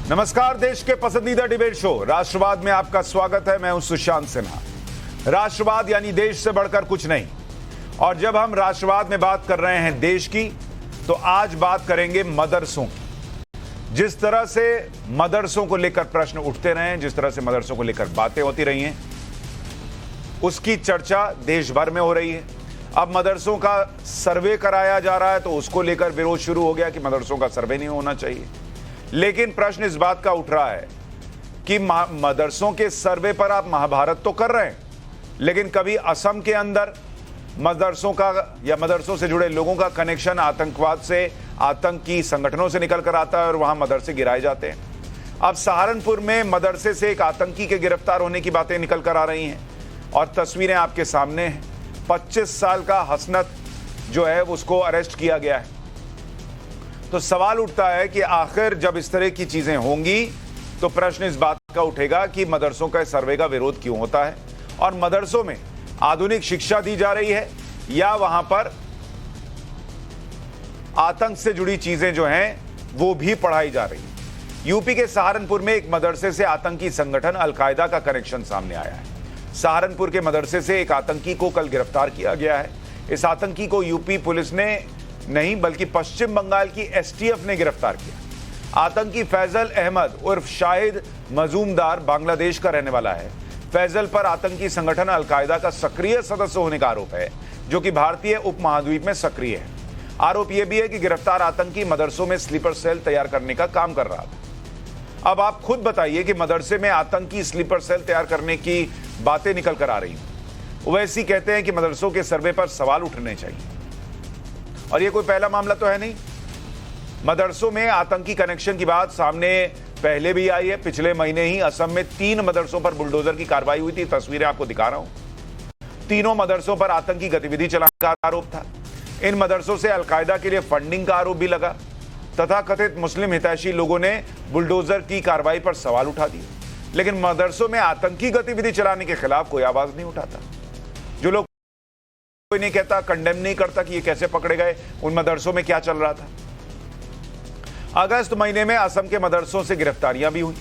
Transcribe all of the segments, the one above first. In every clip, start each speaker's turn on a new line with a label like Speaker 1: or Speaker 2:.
Speaker 1: नमस्कार, देश के पसंदीदा डिबेट शो राष्ट्रवाद में आपका स्वागत है। मैं हूं सुशांत सिन्हा। राष्ट्रवाद यानी देश से बढ़कर कुछ नहीं। और जब हम राष्ट्रवाद में बात कर रहे हैं देश की, तो आज बात करेंगे मदरसों की। जिस तरह से मदरसों को लेकर प्रश्न उठते रहे हैं, जिस तरह से मदरसों को लेकर बातें होती रही हैं, उसकी चर्चा देश भर में हो रही है। अब मदरसों का सर्वे कराया जा रहा है, तो उसको लेकर विरोध शुरू हो गया कि मदरसों का सर्वे नहीं होना चाहिए। लेकिन प्रश्न इस बात का उठ रहा है कि मदरसों के सर्वे पर आप महाभारत तो कर रहे हैं, लेकिन कभी असम के अंदर मदरसों का या मदरसों से जुड़े लोगों का कनेक्शन आतंकवाद से, आतंकी संगठनों से निकल कर आता है और वहां मदरसे गिराए जाते हैं। अब सहारनपुर में मदरसे से एक आतंकी के गिरफ्तार होने की बातें निकल कर आ रही हैं और तस्वीरें आपके सामने हैं। 25 साल का हसनत जो है उसको अरेस्ट किया गया है। तो सवाल उठता है कि आखिर जब इस तरह की चीजें होंगी तो प्रश्न इस बात का उठेगा कि मदरसों का सर्वे का विरोध क्यों होता है और मदरसों में आधुनिक शिक्षा दी जा रही है या वहां पर आतंक से जुड़ी चीजें जो हैं वो भी पढ़ाई जा रही है। यूपी के सहारनपुर में एक मदरसे से आतंकी संगठन अलकायदा का कनेक्शन सामने आया है। सहारनपुर के मदरसे से एक आतंकी को कल गिरफ्तार किया गया है। इस आतंकी को यूपी पुलिस ने नहीं बल्कि पश्चिम बंगाल की एसटीएफ ने गिरफ्तार किया। आतंकी फैजल अहमद उर्फ शाहिद मजूमदार बांग्लादेश का रहने वाला है। फैजल पर आतंकी संगठन अलकायदा का सक्रिय सदस्य होने का आरोप है, जो कि भारतीय उपमहाद्वीप में सक्रिय है। आरोप यह भी है कि गिरफ्तार आतंकी मदरसों में स्लीपर सेल तैयार करने का काम कर रहा था। अब आप खुद बताइए कि मदरसे में आतंकी स्लीपर सेल तैयार करने की बातें निकल कर आ रही हैं। ओवैसी कहते हैं कि मदरसों के सर्वे पर सवाल उठने चाहिए और ये कोई पहला मामला तो है नहीं। मदरसों में आतंकी कनेक्शन की बात सामने पहले भी आई है। पिछले महीने ही असम में 3 मदरसों पर बुलडोजर की कार्रवाई हुई थी। तस्वीरें आपको दिखा रहा हूं। तीनों मदरसों पर आतंकी गतिविधि चलाने का आरोप था। इन मदरसों से अलकायदा के लिए फंडिंग का आरोप भी लगा। तथाकथित मुस्लिम हितैषी लोगों ने बुलडोजर की कार्रवाई पर सवाल उठा दिए, लेकिन मदरसों में आतंकी गतिविधि चलाने के खिलाफ कोई आवाज नहीं उठाता। जो लोग कोई नहीं कहता, कंडेम नहीं करता कि ये कैसे पकड़े गए, उन मदरसों में क्या चल रहा था। अगस्त महीने में असम के मदरसों से गिरफ्तारियां भी हुई।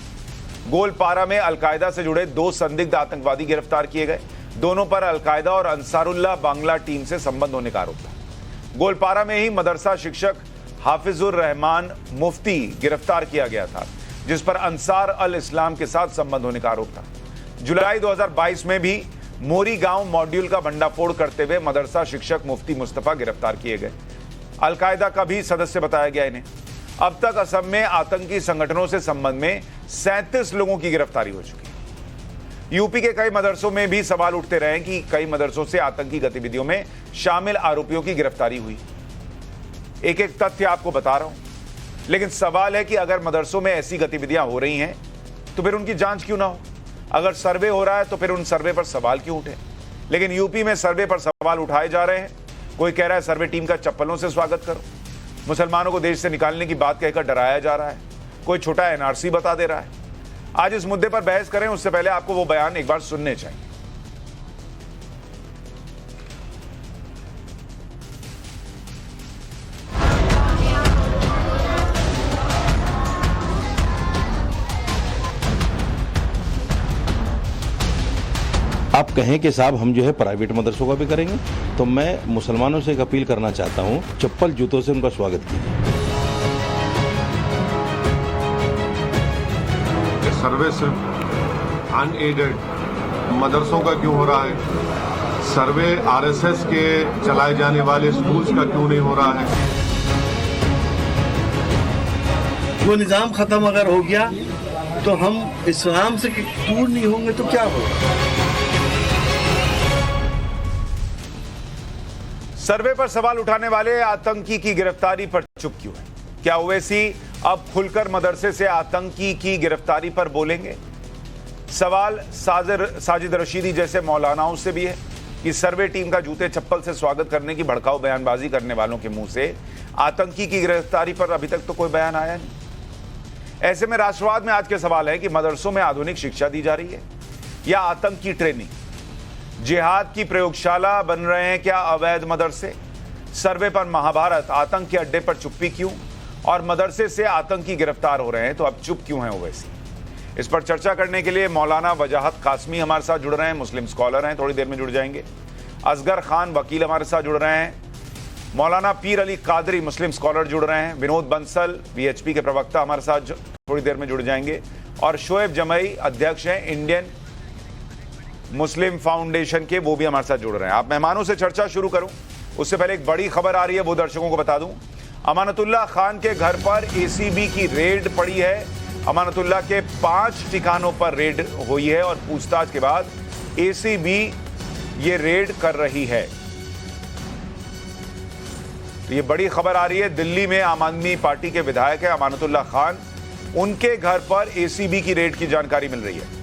Speaker 1: गोलपारा में अलकायदा से जुड़े 2 संदिग्ध आतंकवादी गिरफ्तार किए गए। दोनों पर अलकायदा और अंसारुल्लाह बांग्ला टीम से संबंध होने का आरोप था। गोलपारा में ही मदरसा शिक्षक हाफिजुर रहमान मुफ्ती गिरफ्तार किया गया था, जिस पर अंसार अल इस्लाम के साथ संबंध होने का आरोप था। जुलाई 2022 में भी मोरी गांव मॉड्यूल का भंडाफोड़ करते हुए मदरसा शिक्षक मुफ्ती मुस्तफा गिरफ्तार किए गए। अलकायदा का भी सदस्य बताया गया इन्हें। अब तक असम में आतंकी संगठनों से संबंध में 37 लोगों की गिरफ्तारी हो चुकी है। यूपी के कई मदरसों में भी सवाल उठते रहे कि कई मदरसों से आतंकी गतिविधियों में शामिल आरोपियों की गिरफ्तारी हुई। एक एक तथ्य आपको बता रहा हूं, लेकिन सवाल है कि अगर मदरसों में ऐसी गतिविधियां हो रही हैं तो फिर उनकी जांच क्यों ना हो। अगर सर्वे हो रहा है तो फिर उन सर्वे पर सवाल क्यों उठे। लेकिन यूपी में सर्वे पर सवाल उठाए जा रहे हैं। कोई कह रहा है सर्वे टीम का चप्पलों से स्वागत करो। मुसलमानों को देश से निकालने की बात कहकर डराया जा रहा है। कोई छोटा एनआरसी बता दे रहा है। आज इस मुद्दे पर बहस करें उससे पहले आपको वो बयान एक बार सुनने चाहिए।
Speaker 2: आप कहें कि साहब हम जो है प्राइवेट मदरसों का भी करेंगे, तो मैं मुसलमानों से एक अपील करना चाहता हूं, चप्पल जूतों से उनका स्वागत कीजिए।
Speaker 3: सर्वे सिर्फ अनएडेड मदरसों का क्यों हो रहा है? सर्वे आरएसएस के चलाए जाने वाले स्कूल्स का क्यों नहीं हो रहा है?
Speaker 4: वो निजाम खत्म अगर हो गया तो हम इस्लाम से दूर नहीं होंगे तो क्या होगा?
Speaker 1: सर्वे पर सवाल उठाने वाले आतंकी की गिरफ्तारी पर चुप क्यों है? क्या ओवैसी अब खुलकर मदरसे से आतंकी की गिरफ्तारी पर बोलेंगे? सवाल साजिद रशीदी जैसे मौलानाओं से भी है कि सर्वे टीम का जूते चप्पल से स्वागत करने की भड़काऊ बयानबाजी करने वालों के मुंह से आतंकी की गिरफ्तारी पर अभी तक तो कोई बयान आया नहीं। ऐसे में राष्ट्रवाद में आज के सवाल है कि मदरसों में आधुनिक शिक्षा दी जा रही है या आतंक की ट्रेनिंग? जिहाद की प्रयोगशाला बन रहे हैं क्या अवैध मदरसे? सर्वे पर महाभारत, आतंक के अड्डे पर चुप्पी क्यों? और मदरसे से आतंकी गिरफ्तार हो रहे हैं, तो अब चुप क्यों हैं ओवैसी? इस पर चर्चा करने के लिए मौलाना वजाहत कासमी हमारे साथ जुड़ रहे हैं, मुस्लिम स्कॉलर हैं, थोड़ी देर में जुड़ जाएंगे। असगर खान वकील हमारे साथ जुड़ रहे हैं, मौलाना पीर अली कादरी मुस्लिम स्कॉलर जुड़ रहे हैं, विनोद बंसल वीएचपी के प्रवक्ता हमारे साथ थोड़ी देर में जुड़ जाएंगे, और शोएब जमई अध्यक्ष हैं इंडियन मुस्लिम फाउंडेशन के, वो भी हमारे साथ जुड़ रहे हैं। आप मेहमानों से चर्चा शुरू करूं उससे पहले एक बड़ी खबर आ रही है, वो दर्शकों को बता दूं। अमानतुल्लाह खान के घर पर एसीबी की रेड पड़ी है। अमानतुल्लाह के 5 ठिकानों पर रेड हुई है और पूछताछ के बाद एसीबी ये रेड कर रही है। तो ये बड़ी खबर आ रही है, दिल्ली में आम आदमी पार्टी के विधायक है अमानतुल्लाह खान, उनके घर पर एसीबी की रेड की जानकारी मिल रही है।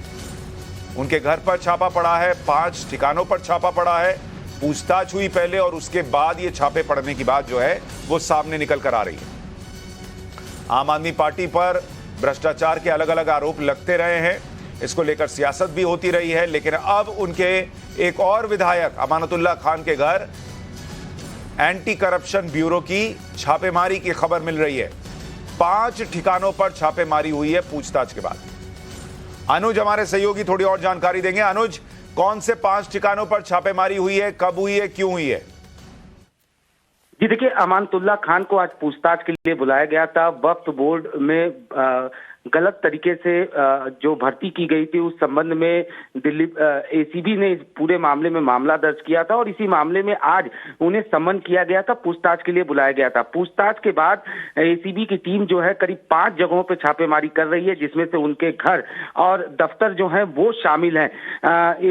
Speaker 1: उनके घर पर छापा पड़ा है, 5 ठिकानों पर छापा पड़ा है। पूछताछ हुई पहले और उसके बाद ये छापे पड़ने की बात जो है वो सामने निकल कर आ रही है। आम आदमी पार्टी पर भ्रष्टाचार के अलग अलग आरोप लगते रहे हैं, इसको लेकर सियासत भी होती रही है, लेकिन अब उनके एक और विधायक अमानतुल्लाह खान के घर एंटी करप्शन ब्यूरो की छापेमारी की खबर मिल रही है। 5 ठिकानों पर छापेमारी हुई है पूछताछ के बाद। अनुज हमारे सहयोगी थोड़ी और जानकारी देंगे। अनुज, कौन से 5 ठिकानों पर छापेमारी हुई है, कब हुई है, क्यों हुई है?
Speaker 5: जी देखिए, अमानतुल्लाह खान को आज पूछताछ के लिए बुलाया गया था। वक्फ बोर्ड में गलत तरीके से जो भर्ती की गई थी उस संबंध में दिल्ली एसीबी ने इस पूरे मामले में मामला दर्ज किया था और इसी मामले में आज उन्हें समन किया गया था, पूछताछ के लिए बुलाया गया था। पूछताछ के बाद एसीबी की टीम जो है करीब 5 जगहों पर छापेमारी कर रही है, जिसमें से उनके घर और दफ्तर जो है वो शामिल है।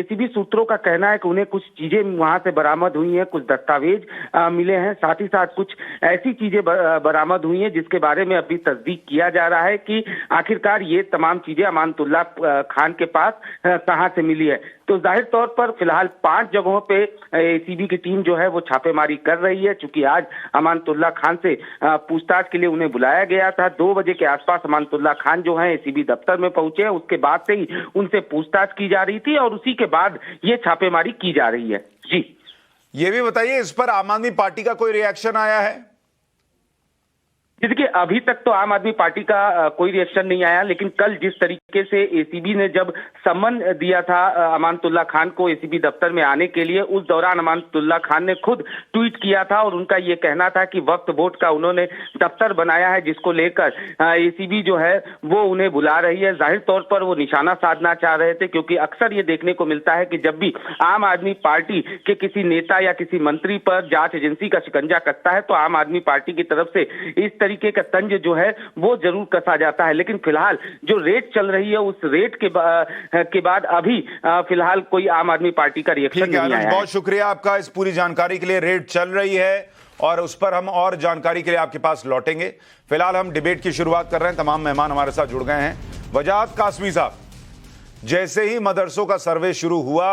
Speaker 5: एसीबी सूत्रों का कहना है कि उन्हें कुछ चीजें वहां से बरामद हुई हैं, कुछ दस्तावेज मिले हैं, साथ ही साथ कुछ ऐसी चीजें बरामद हुई हैं जिसके बारे में अभी तस्दीक किया जा रहा है कि आखिरकार ये तमाम चीजें अमानतुल्लाह खान के पास कहां से मिली है। तो जाहिर तौर पर फिलहाल 5 जगहों पे एसीबी की टीम जो है वो छापेमारी कर रही है। चूंकि आज अमानतुल्लाह खान से पूछताछ के लिए उन्हें बुलाया गया था। 2 बजे के आसपास अमानतुल्लाह खान जो है एसीबी दफ्तर में पहुंचे, उसके बाद से ही उनसे पूछताछ की जा रही थी और उसी के बाद ये छापेमारी की जा रही है। जी,
Speaker 1: ये भी बताइए, इस पर आम आदमी पार्टी का कोई रिएक्शन आया है?
Speaker 5: देखिए, अभी तक तो आम आदमी पार्टी का कोई रिएक्शन नहीं आया, लेकिन कल जिस तरीके से एसीबी ने जब सम्मन दिया था अमानतुल्लाह खान को एसीबी दफ्तर में आने के लिए, उस दौरान अमानतुल्लाह खान ने खुद ट्वीट किया था और उनका ये कहना था कि वक्फ बोर्ड का उन्होंने दफ्तर बनाया है जिसको लेकर एसीबी जो है वो उन्हें बुला रही है। जाहिर तौर पर वो निशाना साधना चाह रहे थे, क्योंकि अक्सर ये देखने को मिलता है कि जब भी आम आदमी पार्टी के किसी नेता या किसी मंत्री पर जांच एजेंसी का शिकंजा कसता है तो आम आदमी पार्टी की तरफ से इस तरीके का तंज जो है वो जरूर कसा जाता है। लेकिन फिलहाल जो रेड चल रही है उस रेड के बाद अभी फिलहाल कोई आम आदमी पार्टी का रिएक्शन नहीं आया है।
Speaker 1: बहुत शुक्रिया आपका इस पूरी जानकारी के लिए। रेड चल रही है और उस पर हम और जानकारी के लिए आपके पास लौटेंगे। फिलहाल हम डिबेट की शुरुआत कर रहे हैं। तमाम मेहमान हमारे साथ जुड़ गए हैं। वजाहत कासमी साहब, जैसे ही मदरसों का सर्वे शुरू हुआ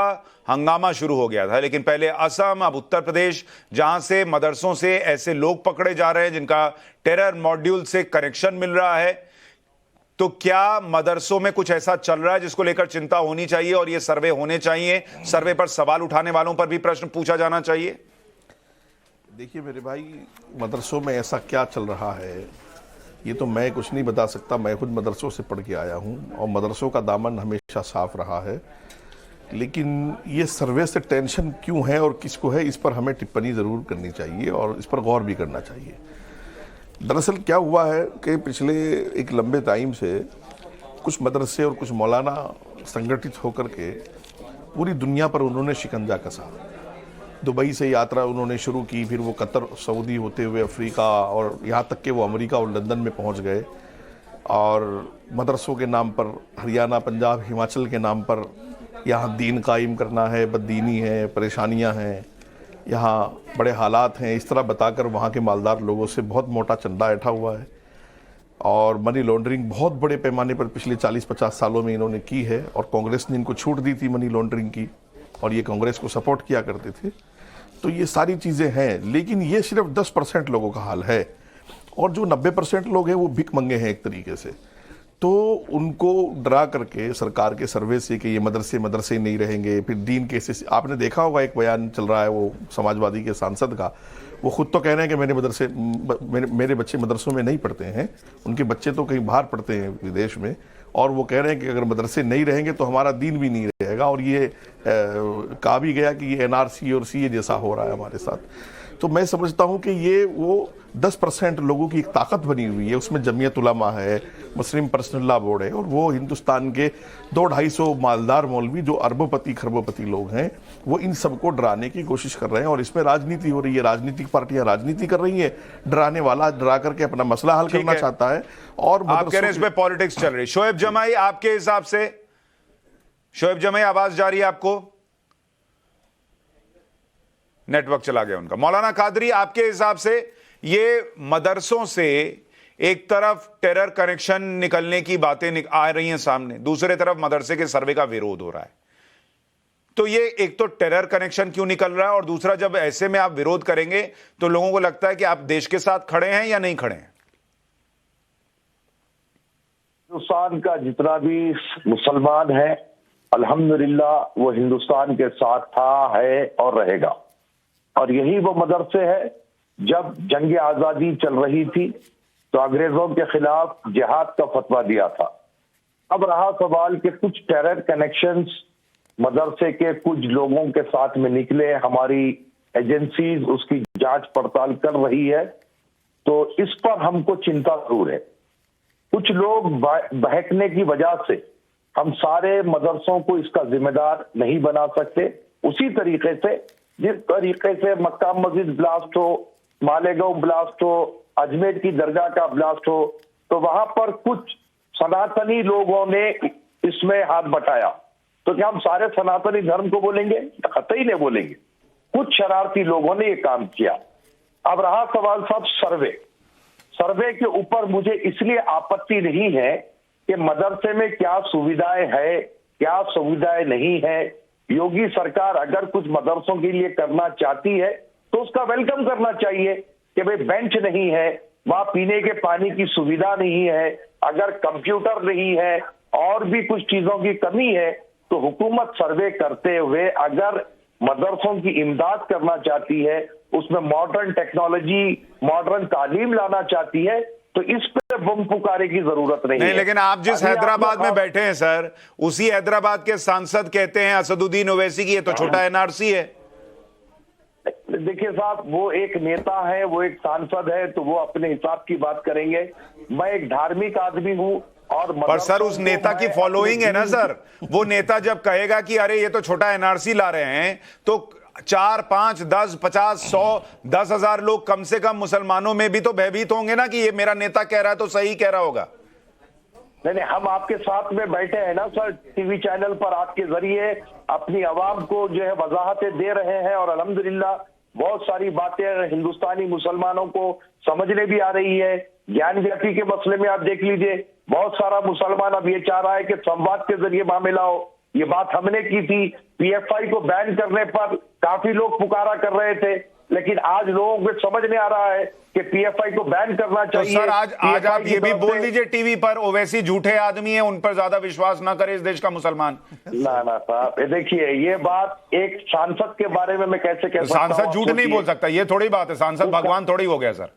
Speaker 1: हंगामा शुरू हो गया था, लेकिन पहले असम, अब उत्तर प्रदेश, जहां से मदरसों से ऐसे लोग पकड़े जा रहे हैं जिनका टेरर मॉड्यूल से कनेक्शन मिल रहा है, तो क्या मदरसों में कुछ ऐसा चल रहा है जिसको लेकर चिंता होनी चाहिए और ये सर्वे होने चाहिए? सर्वे पर सवाल उठाने वालों पर भी प्रश्न पूछा जाना चाहिए।
Speaker 6: देखिए मेरे भाई, मदरसों में ऐसा क्या चल रहा है ये तो मैं कुछ नहीं बता सकता। मैं खुद मदरसों से पढ़ के आया हूँ और मदरसों का दामन हमेशा साफ रहा है। लेकिन ये सर्वे से टेंशन क्यों है और किसको है, इस पर हमें टिप्पणी ज़रूर करनी चाहिए और इस पर गौर भी करना चाहिए। दरअसल क्या हुआ है कि पिछले एक लंबे टाइम से कुछ मदरसे और कुछ मौलाना संगठित होकर के पूरी दुनिया पर उन्होंने शिकंजा कसा। दुबई से यात्रा उन्होंने शुरू की, फिर वो कतर, सऊदी होते हुए अफ्रीका और यहाँ तक कि वो अमेरिका और लंदन में पहुँच गए। और मदरसों के नाम पर हरियाणा, पंजाब, हिमाचल के नाम पर यहाँ दीन कायम करना है, बददीनी है, परेशानियाँ हैं, यहाँ बड़े हालात हैं, इस तरह बताकर वहाँ के मालदार लोगों से बहुत मोटा चंदा ऐठा हुआ है। और मनी लॉन्ड्रिंग बहुत बड़े पैमाने पर पिछले 40-50 सालों में इन्होंने की है और कांग्रेस ने इनको छूट दी थी मनी लॉन्ड्रिंग की और ये कांग्रेस को सपोर्ट किया करते थे। तो ये सारी चीज़ें हैं, लेकिन ये सिर्फ 10% लोगों का हाल है और जो 90% लोग हैं वो भिख मंगे हैं एक तरीके से। तो उनको डरा करके सरकार के सर्वे से कि ये मदरसे नहीं रहेंगे, फिर दीन केसेस, आपने देखा होगा एक बयान चल रहा है वो समाजवादी के सांसद का, वो खुद तो कह रहे हैं कि मेरे बच्चे मदरसों में नहीं पढ़ते हैं, उनके बच्चे तो कहीं बाहर पढ़ते हैं विदेश में, और वो कह रहे हैं कि अगर मदरसे नहीं रहेंगे तो हमारा दीन भी नहीं रहेगा। और ये कहा भी गया कि ये NRC और CA जैसा हो रहा है हमारे साथ। तो मैं समझता हूं कि ये वो 10% लोगों की एक ताकत बनी हुई है, उसमें जमीयत उलमा है, मुस्लिम पर्सनल लॉ बोर्ड है, और वो हिंदुस्तान के 200-250 मालदार मौलवी जो अरबोपति खरबोपति लोग हैं, वो इन सबको डराने की कोशिश कर रहे हैं। और इसमें राजनीति हो रही है, राजनीतिक पार्टियां राजनीति कर रही है, डराने वाला डरा करके अपना मसला हल करना चाहता है। और
Speaker 1: आप कह रहे हैं इसमें पॉलिटिक्स चल रही। शोएब जमाई, आपके हिसाब से, शोएब जमाई आवाज जा रही है आपको? नेटवर्क चला गया उनका। मौलाना कादरी, आपके हिसाब से ये मदरसों से एक तरफ टेरर कनेक्शन निकलने की बातें आ रही हैं सामने, दूसरे तरफ मदरसे के सर्वे का विरोध हो रहा है, तो ये एक तो टेरर कनेक्शन क्यों निकल रहा है, और दूसरा जब ऐसे में आप विरोध करेंगे तो लोगों को लगता है कि आप देश के साथ खड़े हैं या नहीं खड़े हैं?
Speaker 7: हिंदुस्तान का जितना भी मुसलमान है अल्हम्दुलिल्लाह वो हिंदुस्तान के साथ था, है और रहेगा। और यही वो मदरसे है, जब जंग आजादी चल रही थी तो अंग्रेजों के खिलाफ जिहाद का फतवा दिया था। अब रहा सवाल कि कुछ टेरर कनेक्शंस मदरसे के कुछ लोगों के साथ में निकले, हमारी एजेंसीज उसकी जांच पड़ताल कर रही है, तो इस पर हमको चिंता जरूर है। कुछ लोग बहकने की वजह से हम सारे मदरसों को इसका जिम्मेदार नहीं बना सकते। उसी तरीके से जिस तरीके से मक्का मस्जिद ब्लास्ट हो, मालेगांव ब्लास्ट हो, अजमेर की दरगाह का ब्लास्ट हो, तो वहां पर कुछ सनातनी लोगों ने इसमें हाथ बटाया, तो क्या हम सारे सनातनी धर्म को बोलेंगे? कतई नहीं बोलेंगे। कुछ शरारती लोगों ने ये काम किया। अब रहा सवाल साहब सर्वे के ऊपर मुझे इसलिए आपत्ति नहीं है कि मदरसे में क्या सुविधाएं है, क्या सुविधाएं नहीं है। योगी सरकार अगर कुछ मदरसों के लिए करना चाहती है तो उसका वेलकम करना चाहिए कि भाई बेंच नहीं है, वहां पीने के पानी की सुविधा नहीं है, अगर कंप्यूटर नहीं है और भी कुछ चीजों की कमी है, तो हुकूमत सर्वे करते हुए अगर मदरसों की इमदाद करना चाहती है, उसमें मॉडर्न टेक्नोलॉजी, मॉडर्न तालीम लाना चाहती है, तो इस पे बम पुकारे की जरूरत नहीं है।
Speaker 1: लेकिन आप जिस हैदराबाद में बैठे हैं सर, उसी हैदराबाद के सांसद कहते हैं असदुद्दीन ओवैसी की ये तो छोटा NRC है।
Speaker 7: देखिए साहब, वो एक नेता है, वो एक सांसद है, तो वो अपने हिसाब की बात करेंगे। मैं एक धार्मिक आदमी हूं, और
Speaker 1: पर सर उस नेता की फॉलोइंग है ना सर, वो नेता जब कहेगा कि अरे ये तो छोटा NRC ला रहे हैं, तो 4, 5, 10, 50, 100, 10,000 लोग कम से कम मुसलमानों में भी तो भयभीत होंगे ना कि ये मेरा नेता कह रहा है तो सही कह रहा होगा।
Speaker 7: नहीं, हम आपके साथ में बैठे हैं ना सर, टीवी चैनल पर आपके जरिए अपनी आवाम को जो है वजाहतें दे रहे हैं, और अल्हम्दुलिल्लाह बहुत सारी बातें हिंदुस्तानी मुसलमानों को समझने भी आ रही है। ज्ञान व्यापी के मसले में आप देख लीजिए, बहुत सारा मुसलमान अब ये चाह रहा है कि संवाद के जरिए मामला हो। ये बात हमने की थी, PFI को बैन करने पर काफी लोग पुकारा कर रहे थे, लेकिन आज लोगों को समझ में आ रहा है कि PFI को बैन करना चाहिए।
Speaker 1: तो सर आज आप ये भी बोल दीजिए टीवी पर, ओवैसी झूठे आदमी है, उन पर ज्यादा विश्वास ना करे इस देश का मुसलमान।
Speaker 7: ना साहब, देखिए ये बात एक सांसद के बारे में मैं कैसे कह सकता हूं?
Speaker 1: सांसद झूठ नहीं बोल सकता, ये थोड़ी बात है। सांसद भगवान थोड़ी हो गया सर।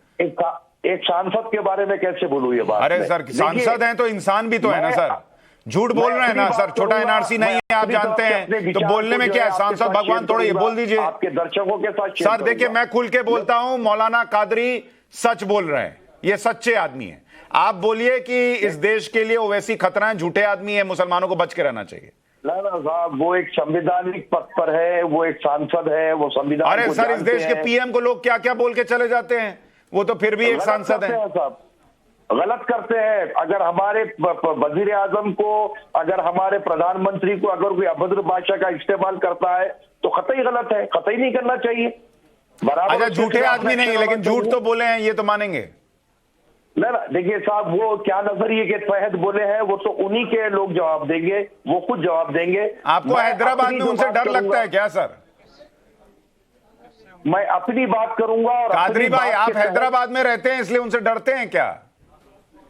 Speaker 7: एक सांसद के बारे में कैसे बोलूं ये बात?
Speaker 1: अरे सर, सांसद हैं तो इंसान भी तो है ना सर। झूठ बोल रहे हैं ना सर, छोटा NRC नहीं है आप जानते हैं, तो बोलने में क्या है? सांसद भगवान थोड़ी है, बोल दीजिए।
Speaker 7: आपके दर्शकों के साथ
Speaker 1: सर देखिए, मैं खुल के बोलता हूं, मौलाना कादरी सच बोल रहे हैं, ये सच्चे आदमी है। आप बोलिए कि इस देश के लिए ओवैसी खतरा है, झूठे आदमी है, मुसलमानों को बच के रहना चाहिए।
Speaker 7: ना साहब, वो एक संवैधानिक पद पर है, वो एक सांसद है, वो संविधान।
Speaker 1: अरे सर, इस देश के PM को लोग क्या क्या बोल के चले जाते हैं, वो तो फिर भी एक सांसद है।
Speaker 7: गलत करते हैं। अगर हमारे वजीर आजम को, अगर हमारे प्रधानमंत्री को अगर कोई अभद्र भाषा का इस्तेमाल करता है तो कतई गलत है, कतई नहीं करना चाहिए। बराबर।
Speaker 1: अच्छा, झूठे आदमी नहीं, लेकिन झूठ तो बोले हैं, ये तो मानेंगे
Speaker 7: ना। देखिए साहब, वो क्या नजरिए के तहत बोले हैं वो तो उन्हीं के लोग जवाब देंगे, वो खुद जवाब देंगे।
Speaker 1: आपको हैदराबाद में उनसे डर लगता है क्या सर?
Speaker 7: मैं अपनी बात करूंगा। और
Speaker 1: कादरी भाई, आप हैदराबाद में रहते हैं इसलिए उनसे डरते हैं क्या?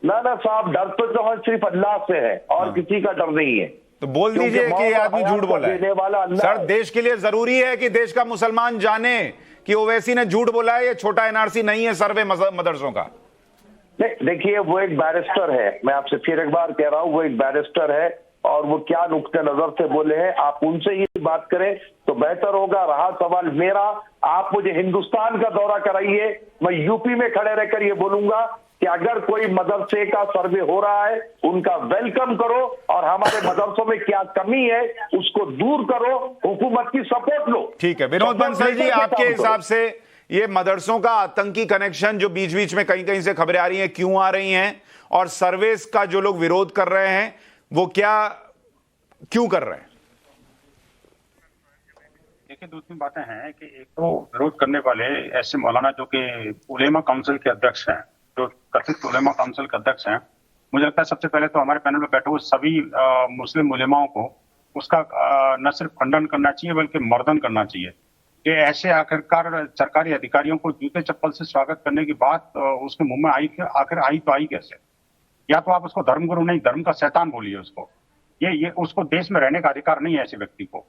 Speaker 7: ना साहब, डर तो हम सिर्फ अल्लाह से है और किसी का डर नहीं है।
Speaker 1: तो बोल
Speaker 7: क्योंकि
Speaker 1: दीजिए कि ये आदमी
Speaker 7: मौत
Speaker 1: झूठ बोला
Speaker 7: देने वाला
Speaker 1: है।
Speaker 7: अल्लाह
Speaker 1: सर,
Speaker 7: है।
Speaker 1: देश के लिए जरूरी है कि देश का मुसलमान जाने कि ओवैसी ने झूठ बोला है, ये छोटा एनआरसी नहीं है सर्वे मदरसों का।
Speaker 7: नहीं, देखिए वो एक बैरिस्टर है, मैं आपसे फिर एक बार कह रहा हूं, वो एक बैरिस्टर है और वो क्या नुक्ते नजर से बोले हैं, आप उनसे ही बात करें तो बेहतर होगा। रहा सवाल मेरा, आप मुझे हिंदुस्तान का दौरा कराइए, मैं यूपी में खड़े रहकर ये बोलूंगा कि अगर कोई मदरसे का सर्वे हो रहा है उनका वेलकम करो और हमारे मदरसों में क्या कमी है उसको दूर करो, हुकूमत की सपोर्ट लो।
Speaker 1: ठीक है विनोद बंसल जी, आपके हिसाब से ये मदरसों का आतंकी कनेक्शन जो बीच बीच में कहीं कहीं से खबरें आ रही हैं, क्यों आ रही हैं, और सर्वेस का जो लोग विरोध कर रहे हैं वो क्यों कर रहे हैं?
Speaker 8: देखिए, दो तीन बातें हैं कि एक तो विरोध करने वाले ऐसे मौलाना जो कि उलेमा काउंसिल के अध्यक्ष हैं, जो कथित उलेमा काउंसिल के अध्यक्ष हैं, मुझे लगता है सबसे पहले तो हमारे पैनल में बैठे हुए सभी मुस्लिम उलेमाओं को उसका न सिर्फ खंडन करना चाहिए बल्कि मर्दन करना चाहिए कि ऐसे आखिरकार सरकारी अधिकारियों को जूते चप्पल से स्वागत करने की बात उसके मुंह में आखिर आई कैसे? या तो आप उसको धर्मगुरु नहीं, धर्म का शैतान बोलिए उसको। ये उसको देश में रहने का अधिकार नहीं है ऐसे व्यक्ति को।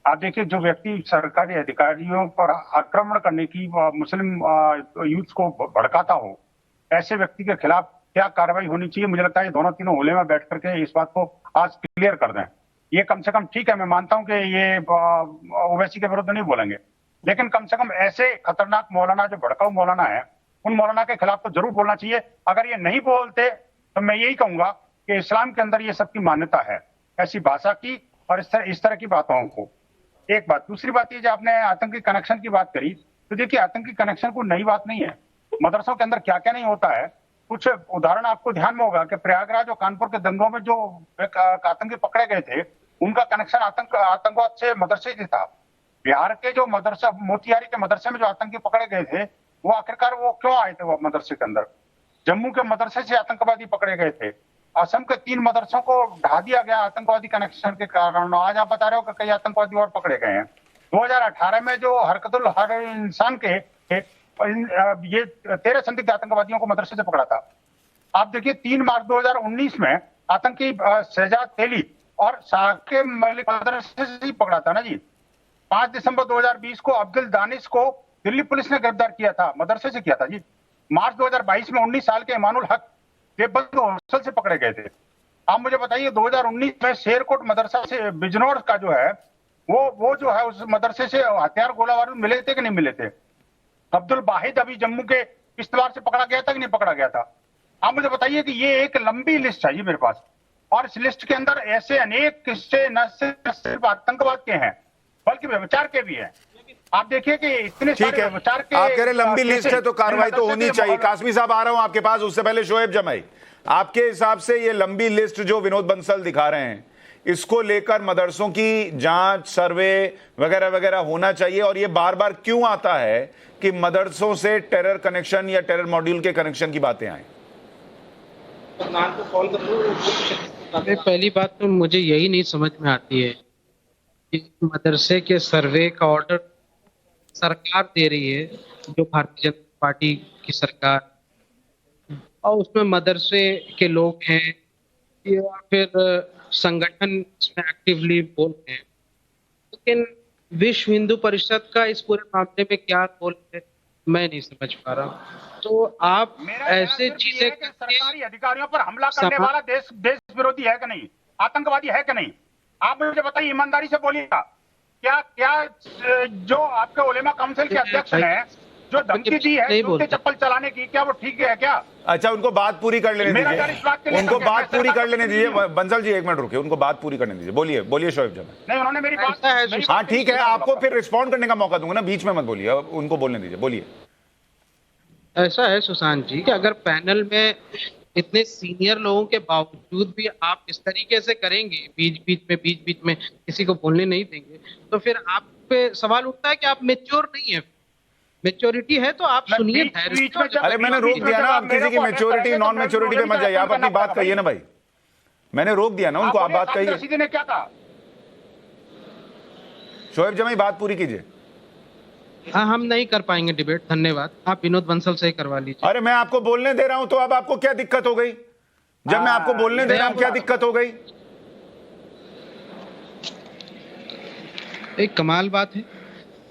Speaker 8: आप देखिए, जो व्यक्ति सरकारी अधिकारियों पर आक्रमण करने की मुस्लिम यूथ को भड़काता हो, ऐसे व्यक्ति के खिलाफ क्या कार्रवाई होनी चाहिए? मुझे लगता है ये दोनों तीनों उलेमा बैठ करके इस बात को आज क्लियर कर दें। ये कम से कम, ठीक है, मैं मानता हूं कि ये ओवैसी के विरुद्ध नहीं बोलेंगे, लेकिन कम से कम ऐसे खतरनाक मौलाना जो भड़काऊ मौलाना है, उन मौलाना के खिलाफ तो जरूर बोलना चाहिए। अगर ये नहीं बोलते तो मैं यही कहूंगा कि इस्लाम के अंदर ये सबकी मान्यता है, ऐसी भाषा की और इस तरह की बातों को। एक बात। दूसरी बात ये, जो आपने आतंकी कनेक्शन की बात करी, तो देखिए आतंकी कनेक्शन कोई नई बात नहीं है। मदरसों के अंदर क्या क्या नहीं होता है। कुछ उदाहरण आपको ध्यान में होगा कि प्रयागराज और कानपुर के दंगों में जो आतंकी पकड़े गए थे, उनका कनेक्शन आतंकवाद से मदरसे से था। बिहार के जो मदरसा, मोतिहारी के मदरसे में जो आतंकी पकड़े गए थे, वो आखिरकार वो क्यों आए थे वो मदरसे के अंदर? जम्मू के मदरसे से आतंकवादी पकड़े गए थे। असम के 3 मदरसों को ढा दिया गया आतंकवादी कनेक्शन के कारण। आज आप बता रहे हो कि कई आतंकवादी और पकड़े गए हैं। 2018 में जो हरकतुल हर इंसान के ये 13 संदिग्ध आतंकवादियों को मदरसे से पकड़ा था। आप देखिए, 3 मार्च 2019 में आतंकी शहजाद तेली और साके मलिक मदरसे से ही पकड़ा था ना जी। 5 दिसंबर 2020 को अब्दुल दानिश को दिल्ली पुलिस ने गिरफ्तार किया था, मदरसे से किया था जी। मार्च 2022 में 19 साल के इमानुल हक देवबंद हॉस्टल से पकड़े गए थे। आप मुझे बताइए, 2019 में शेरकोट मदरसा से बिजनौर का जो है वो जो है उस मदरसे से हथियार गोला बारूद मिले थे कि नहीं मिले थे? अब्दुल वाहिद अभी जम्मू के किश्तवाड़ से पकड़ा गया था कि नहीं पकड़ा गया था? आप मुझे बताइए कि ये एक लंबी लिस्ट है जी मेरे पास, और इस लिस्ट के अंदर ऐसे अनेक किस्से न सिर्फ आतंकवाद के हैं बल्कि व्यभिचार के भी हैं। आप देखिए कि इतने सारे व्यभिचार के,
Speaker 1: आप कह रहे लंबी लिस्ट है तो कार्रवाई तो होनी चाहिए। कासमी साहब, आ रहा हूं आपके पास, उससे पहले शोएब जमाई, आपके हिसाब से ये लंबी लिस्ट जो विनोद बंसल दिखा रहे हैं, इसको लेकर मदरसों की जांच, सर्वे वगैरह वगैरह होना चाहिए, और ये बार बार क्यों आता है कि मदरसों से टेरर कनेक्शन या टेरर मॉड्यूल के कनेक्शन की बातें आए?
Speaker 9: पहली बात तो मुझे यही नहीं समझ में आती है कि मदरसे के सर्वे का ऑर्डर सरकार दे रही है, जो भारतीय जनता पार्टी की सरकार, और उसमें मदरसे के लोग हैं या फिर संगठन इसमें एक्टिवली बोल रहे हैं, लेकिन विश्व हिंदू परिषद का इस पूरे मामले में क्या रोल है मैं नहीं समझ पा रहा। तो आप ऐसे चीजें,
Speaker 8: सरकारी अधिकारियों पर हमला करने वाला देश विरोधी है कि नहीं, आतंकवादी है कि नहीं? आप मुझे बताइए, ईमानदारी से बोलिएगा, क्या जो आपके उलेमा काउंसिल के अध्यक्ष हैं जो धमकी दी है जूते चप्पल चलाने की, क्या वो ठीक है क्या?
Speaker 1: अच्छा, उनको बात पूरी कर लेने दीजिए, उनको बात पूरी कर लेने दीजिए। बंसल जी 1 मिनट रुकिए, उनको बात पूरी करने दीजिए। बोलिए शोएब जमाई।
Speaker 8: नहीं, उन्होंने मेरी बात,
Speaker 1: हाँ ठीक है, आपको फिर रिस्पॉन्ड करने का मौका दूंगा ना, बीच में मत बोलिए, उनको बोलने दीजिए, बोलिए।
Speaker 9: ऐसा है सुशांत जी कि अगर पैनल में इतने सीनियर लोगों के बावजूद भी आप इस तरीके से करेंगे, बीच बीच में किसी को बोलने नहीं देंगे, तो फिर आप पे सवाल उठता है कि आप मेच्योर नहीं है। मेच्योरिटी है तो आप सुनिए।
Speaker 1: अरे मैंने रोक दिया ना, आप किसी की मेच्योरिटी नॉन मेच्योरिटी पे मत जाइए, आप अपनी बात कहिए ना भाई। मैंने रोक दिया ना उनको, आप बात कहिए।
Speaker 8: ने क्या कहा?
Speaker 1: शोएब जमाई बात पूरी कीजिए।
Speaker 9: हाँ, हम नहीं कर पाएंगे डिबेट, धन्यवाद। आप विनोद बंसल से ही करवा लीजिए।
Speaker 1: अरे मैं आपको बोलने दे रहा हूं तो अब आपको क्या दिक्कत हो गई? जब मैं आपको बोलने दे रहा हूं, क्या दिक्कत हो गई?
Speaker 9: एक कमाल बात है।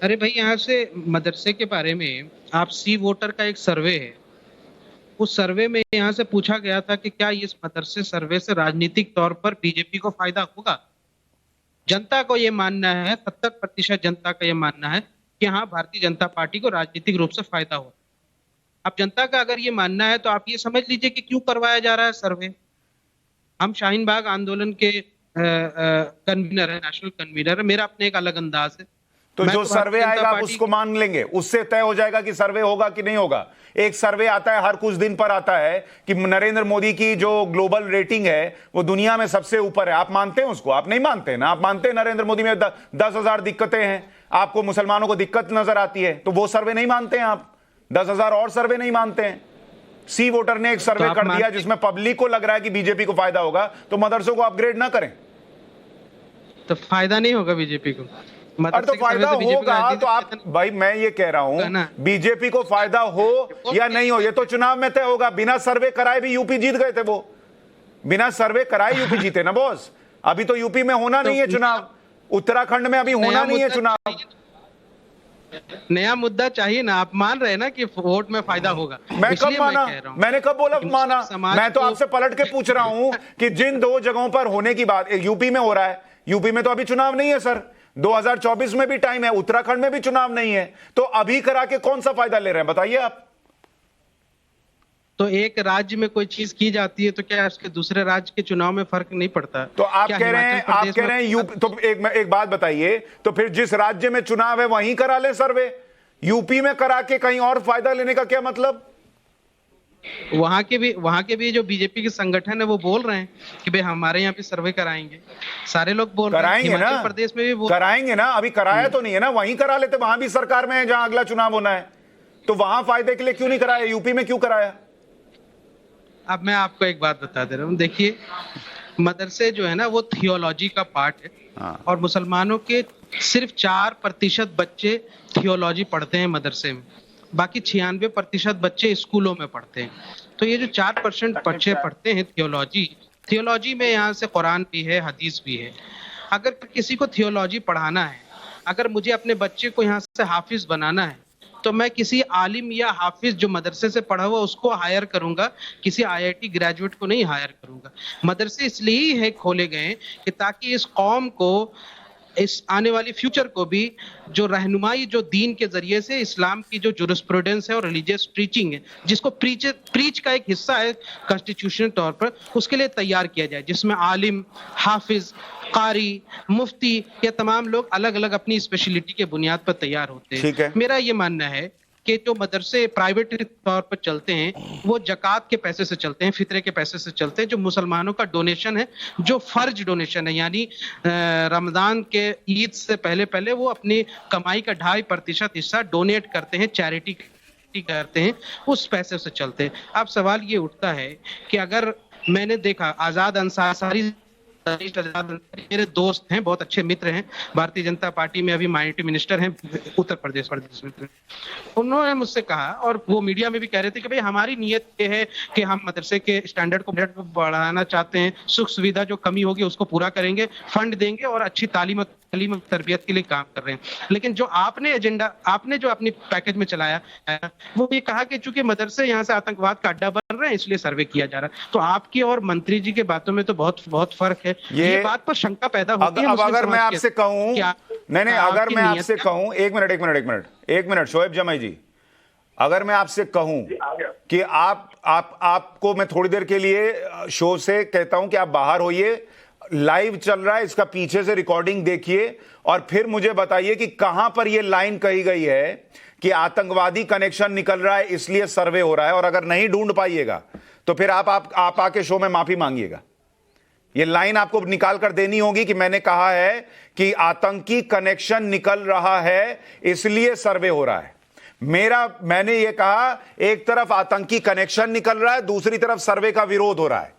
Speaker 9: अरे भाई, यहाँ से मदरसे के बारे में आप सी वोटर का एक सर्वे है, उस सर्वे में यहाँ से पूछा गया था कि क्या इस मदरसे सर्वे से राजनीतिक तौर पर बीजेपी को फायदा होगा। जनता को ये मानना है, 70% जनता का ये मानना है कि हाँ, भारतीय जनता पार्टी को राजनीतिक रूप से फायदा हो। अब जनता का अगर ये मानना है तो आप ये समझ लीजिए कि क्यों करवाया जा रहा है सर्वे। हम शाहीन बाग आंदोलन के कन्वीनर है, नेशनल कन्वीनर है, मेरा अपने एक अलग अंदाज है।
Speaker 1: तो
Speaker 9: मैं
Speaker 1: जो
Speaker 9: भारतीय
Speaker 1: सर्वे
Speaker 9: जनता
Speaker 1: आएगा आप
Speaker 9: पार्टी
Speaker 1: उसको मान लेंगे, उससे तय हो जाएगा कि सर्वे होगा कि नहीं होगा। एक सर्वे आता है हर कुछ दिन पर, आता है कि नरेंद्र मोदी की जो ग्लोबल रेटिंग है वो दुनिया में सबसे ऊपर है। आप मानते हैं उसको? आप नहीं मानते ना। आप मानते हैं नरेंद्र मोदी में 10,000 दिक्कतें हैं, आपको मुसलमानों को दिक्कत नजर आती है, तो वो सर्वे नहीं मानते हैं आप। 10,000 और सर्वे नहीं मानते हैं। सी वोटर ने एक सर्वे कर दिया जिसमें पब्लिक को लग रहा है कि बीजेपी को फायदा होगा, तो मदरसों को अपग्रेड ना करें
Speaker 9: तो फायदा नहीं होगा बीजेपी को।
Speaker 1: अरे तो फायदा होगा तो आप, भाई मैं ये कह रहा हूं, बीजेपी को फायदा हो या नहीं हो ये तो चुनाव में तय होगा। बिना सर्वे कराए भी यूपी जीत गए थे वो, बिना सर्वे कराए यूपी जीते ना बॉस। अभी तो यूपी में होना नहीं है चुनाव, उत्तराखंड में अभी होना नहीं है चुनाव।
Speaker 9: नया मुद्दा चाहिए ना। आप मान रहे हैं ना कि वोट में फायदा होगा।
Speaker 1: मैं कब माना? मैंने कब बोला माना? मैं तो आपसे पलट के पूछ रहा हूं कि जिन 2 जगहों पर होने की बात, यूपी में हो रहा है, यूपी में तो अभी चुनाव नहीं है सर, 2024 में भी टाइम है, उत्तराखंड में भी चुनाव नहीं है, तो अभी करा के कौन सा फायदा ले रहे हैं बताइए आप।
Speaker 9: तो एक राज्य में कोई चीज की जाती है तो क्या उसके दूसरे राज्य के चुनाव में फर्क नहीं पड़ता?
Speaker 1: तो आप कह रहे हैं यूपी, तो एक बात बताइए, तो फिर जिस राज्य में चुनाव है वहीं करा ले सर्वे, यूपी में करा के कहीं और फायदा लेने का क्या मतलब?
Speaker 9: वहां के भी जो बीजेपी के संगठन है वो बोल रहे हैं कि भाई हमारे यहाँ पे सर्वे कराएंगे। सारे लोग बोल रहे हैं, हिमाचल प्रदेश में भी
Speaker 1: कराएंगे ना। अभी कराया तो नहीं है ना, वहीं करा लेते, वहां भी सरकार में है जहां अगला चुनाव होना है, तो वहां फायदे के लिए क्यों नहीं कराया, यूपी में क्यों कराया?
Speaker 9: अब मैं आपको एक बात बता दे रहा हूँ, देखिए मदरसे जो है ना वो थियोलॉजी का पार्ट है, और मुसलमानों के सिर्फ 4% बच्चे थियोलॉजी पढ़ते हैं मदरसे में, बाकी 96% बच्चे स्कूलों में पढ़ते हैं। तो ये जो 4% बच्चे पढ़ते हैं थियोलॉजी में यहाँ से कुरान भी है, हदीस भी है। अगर किसी को थियोलॉजी पढ़ाना है, अगर मुझे अपने बच्चे को यहाँ से हाफिज बनाना है, तो मैं किसी आलिम या हाफिज जो मदरसे से पढ़ा हुआ उसको हायर करूंगा, किसी IIT ग्रेजुएट को नहीं हायर करूंगा। मदरसे इसलिए ही है खोले गए कि ताकि इस कौम को, इस आने वाली फ्यूचर को भी जो रहनुमाई जो दीन के जरिए से इस्लाम की जो जुरिस्प्रूडेंस है और रिलीजियस टीचिंग है, जिसको प्रीच का एक हिस्सा है कॉन्स्टिट्यूशनल तौर पर, उसके लिए तैयार किया जाए, जिसमें आलिम, हाफिज, कारी, मुफ्ती, ये तमाम लोग अलग अलग अपनी स्पेशलिटी के बुनियाद पर तैयार होते हैं। मेरा ये मानना है कि जो मदरसे प्राइवेट तौर पर चलते हैं वो जकात के पैसे से चलते हैं, फितरे के पैसे से चलते हैं। जो मुसलमानों का डोनेशन है, जो फर्ज डोनेशन है, यानी रमजान के ईद से पहले वो अपनी कमाई का 2.5% हिस्सा डोनेट करते हैं, चैरिटी करते हैं, उस पैसे से चलते हैं। अब सवाल ये उठता है कि अगर मैंने देखा आजाद अंसारी मेरे दोस्त हैं, बहुत अच्छे मित्र हैं, भारतीय जनता पार्टी में अभी माइनॉरिटी मिनिस्टर हैं उत्तर प्रदेश में। उन्होंने मुझसे कहा, और वो मीडिया में भी कह रहे थे कि भाई हमारी नीयत ये है कि हम मदरसे के स्टैंडर्ड को बढ़ाना चाहते हैं, सुख सुविधा जो कमी होगी उसको पूरा करेंगे, फंड देंगे और अच्छी तालीम तरबियत के लिए काम कर रहे हैं। लेकिन जो आपने एजेंडा, आपने जो अपनी पैकेज में चलाया वो ये कहा कि चूंकि मदरसे यहाँ से आतंकवाद का अड्डा बन रहे हैं इसलिए सर्वे किया जा रहा है। तो आपकी और मंत्री जी के बातों में तो बहुत फर्क है। ये बात पर शंका पैदा होती है।
Speaker 1: अब अगर मैं आपसे कहूं, नहीं, अगर मैं आपसे कहूं, एक मिनट शोएब जमाई जी, अगर मैं आपसे कहूं कि आपको मैं थोड़ी देर के लिए शो से कहता हूं कि आप बाहर होइए, लाइव चल रहा है, इसका पीछे से रिकॉर्डिंग देखिए और फिर मुझे बताइए कि कहां पर यह लाइन कही गई है कि आतंकवादी कनेक्शन निकल रहा है इसलिए सर्वे हो रहा है, और अगर नहीं ढूंढ पाइएगा तो फिर आप आके शो में माफी मांगिएगा। ये लाइन आपको निकाल कर देनी होगी कि मैंने कहा है कि आतंकी कनेक्शन निकल रहा है इसलिए सर्वे हो रहा है। मैंने ये कहा एक तरफ आतंकी कनेक्शन निकल रहा है, दूसरी तरफ सर्वे का विरोध हो रहा है।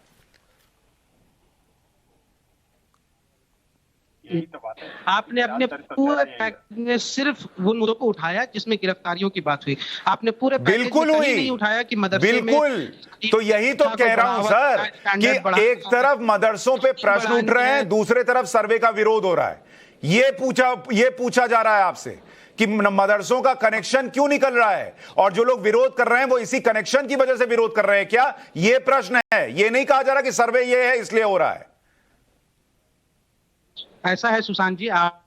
Speaker 8: यही तो बात है।
Speaker 9: आपने अपने पूरे पैकेज में सिर्फ वो मुद्दों को उठाया जिसमें गिरफ्तारियों की बात हुई। आपने पूरे पैकेज
Speaker 1: बिल्कुल
Speaker 9: में
Speaker 1: हुई,
Speaker 9: कहीं नहीं उठाया कि मदरसे में
Speaker 1: बिल्कुल। तो यही तो कह रहा हूं सर कि एक तरफ मदरसों पे प्रश्न उठ रहे हैं, दूसरे तरफ सर्वे का विरोध हो रहा है। ये पूछा जा रहा है आपसे कि मदरसों का कनेक्शन क्यों निकल रहा है, और जो लोग विरोध कर रहे हैं वो इसी कनेक्शन की वजह से विरोध कर रहे हैं क्या? ये प्रश्न है। ये नहीं कहा जा रहा कि सर्वे ये है इसलिए हो रहा है।
Speaker 9: ऐसा है सुशांत जी, आप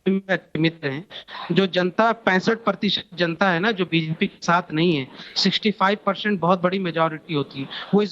Speaker 9: मित्र हैं, जो जनता 65% जनता है ना जो बीजेपी के साथ नहीं है, 65% बहुत बड़ी मेजॉरिटी होती है। वो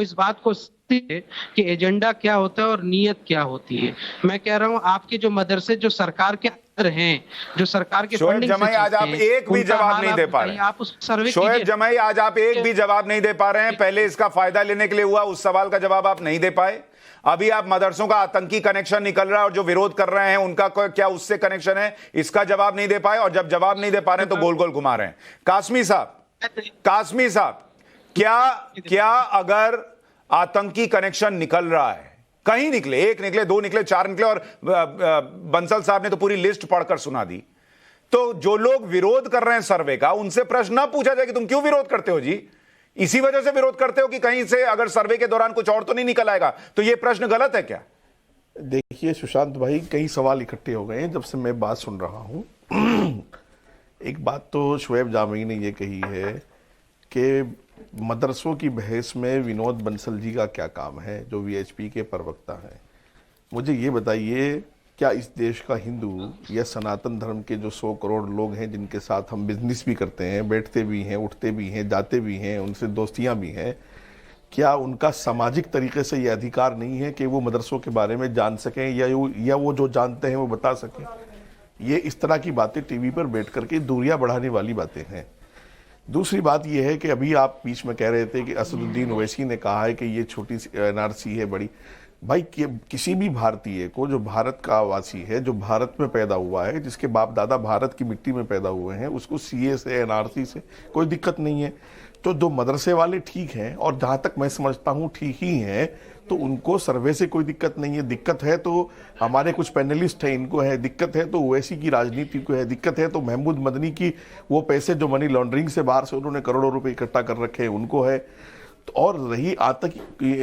Speaker 9: इस बात को समझती है कि एजेंडा क्या होता है और नीयत क्या होती है। मैं कह रहा हूँ आपके जो मदरसे जो सरकार के अंदर हैं, जो सरकार के
Speaker 1: शोएब जमाई आज आप एक भी जवाब नहीं दे पा रहे हैं।
Speaker 9: आप उस सर्वे
Speaker 1: शोएब जमाई आज आप एक भी जवाब नहीं दे पा रहे हैं। पहले इसका फायदा लेने के लिए हुआ, उस सवाल का जवाब आप नहीं दे पाए। अभी आप मदरसों का आतंकी कनेक्शन निकल रहा है और जो विरोध कर रहे हैं उनका क्या उससे कनेक्शन है, इसका जवाब नहीं दे पाए। और जब जवाब नहीं दे पा रहे हैं तो गोल गोल घुमा रहे हैं। कासमी साहब, क्या अगर आतंकी कनेक्शन निकल रहा है, कहीं निकले, एक निकले, दो निकले, चार निकले, और बंसल साहब ने तो पूरी लिस्ट पढ़कर सुना दी, तो जो लोग विरोध कर रहे हैं सर्वे का, उनसे प्रश्न ना पूछा जाए कि तुम क्यों विरोध करते हो जी? इसी वजह से विरोध करते हो कि कहीं से अगर सर्वे के दौरान कुछ और तो नहीं निकल आएगा? तो यह प्रश्न गलत है क्या?
Speaker 6: देखिए सुशांत भाई, कई सवाल इकट्ठे हो गए हैं जब से मैं बात सुन रहा हूं। एक बात तो शोएब जामई ने यह कही है कि मदरसों की बहस में विनोद बंसल जी का क्या काम है, जो वीएचपी के प्रवक्ता हैं। मुझे ये बताइए, क्या इस देश का हिंदू या सनातन धर्म के जो 100 करोड़ लोग हैं जिनके साथ हम बिजनेस भी करते हैं, बैठते भी हैं, उठते भी हैं, जाते भी हैं, उनसे दोस्तियां भी हैं, क्या उनका सामाजिक तरीके से ये अधिकार नहीं है कि वो मदरसों के बारे में जान सकें या वो जो जानते हैं वो बता सकें? ये इस तरह की बातें टीवी पर बैठ करके दूरियां बढ़ाने वाली बातें हैं। दूसरी बात यह है कि अभी आप बीच में कह रहे थे कि असदुद्दीन ओवैसी ने कहा है कि ये छोटी सी एनआरसी है बड़ी। भाई किसी भी भारतीय को, जो भारत का वासी है, जो भारत में पैदा हुआ है, जिसके बाप दादा भारत की मिट्टी में पैदा हुए हैं, उसको सीए से, एनआरसी से कोई दिक्कत नहीं है। तो जो मदरसे वाले ठीक हैं, और जहाँ तक मैं समझता हूँ ठीक ही हैं, तो उनको सर्वे से कोई दिक्कत नहीं है। दिक्कत है तो हमारे कुछ पैनलिस्ट हैं, इनको है दिक्कत, है तो ओवैसी की राजनीति को है दिक्कत, है तो महमूद मदनी की वो पैसे जो मनी लॉन्ड्रिंग से बाहर से उन्होंने करोड़ों रुपए इकट्ठा कर रखे हैं उनको है। तो और रही आतंकी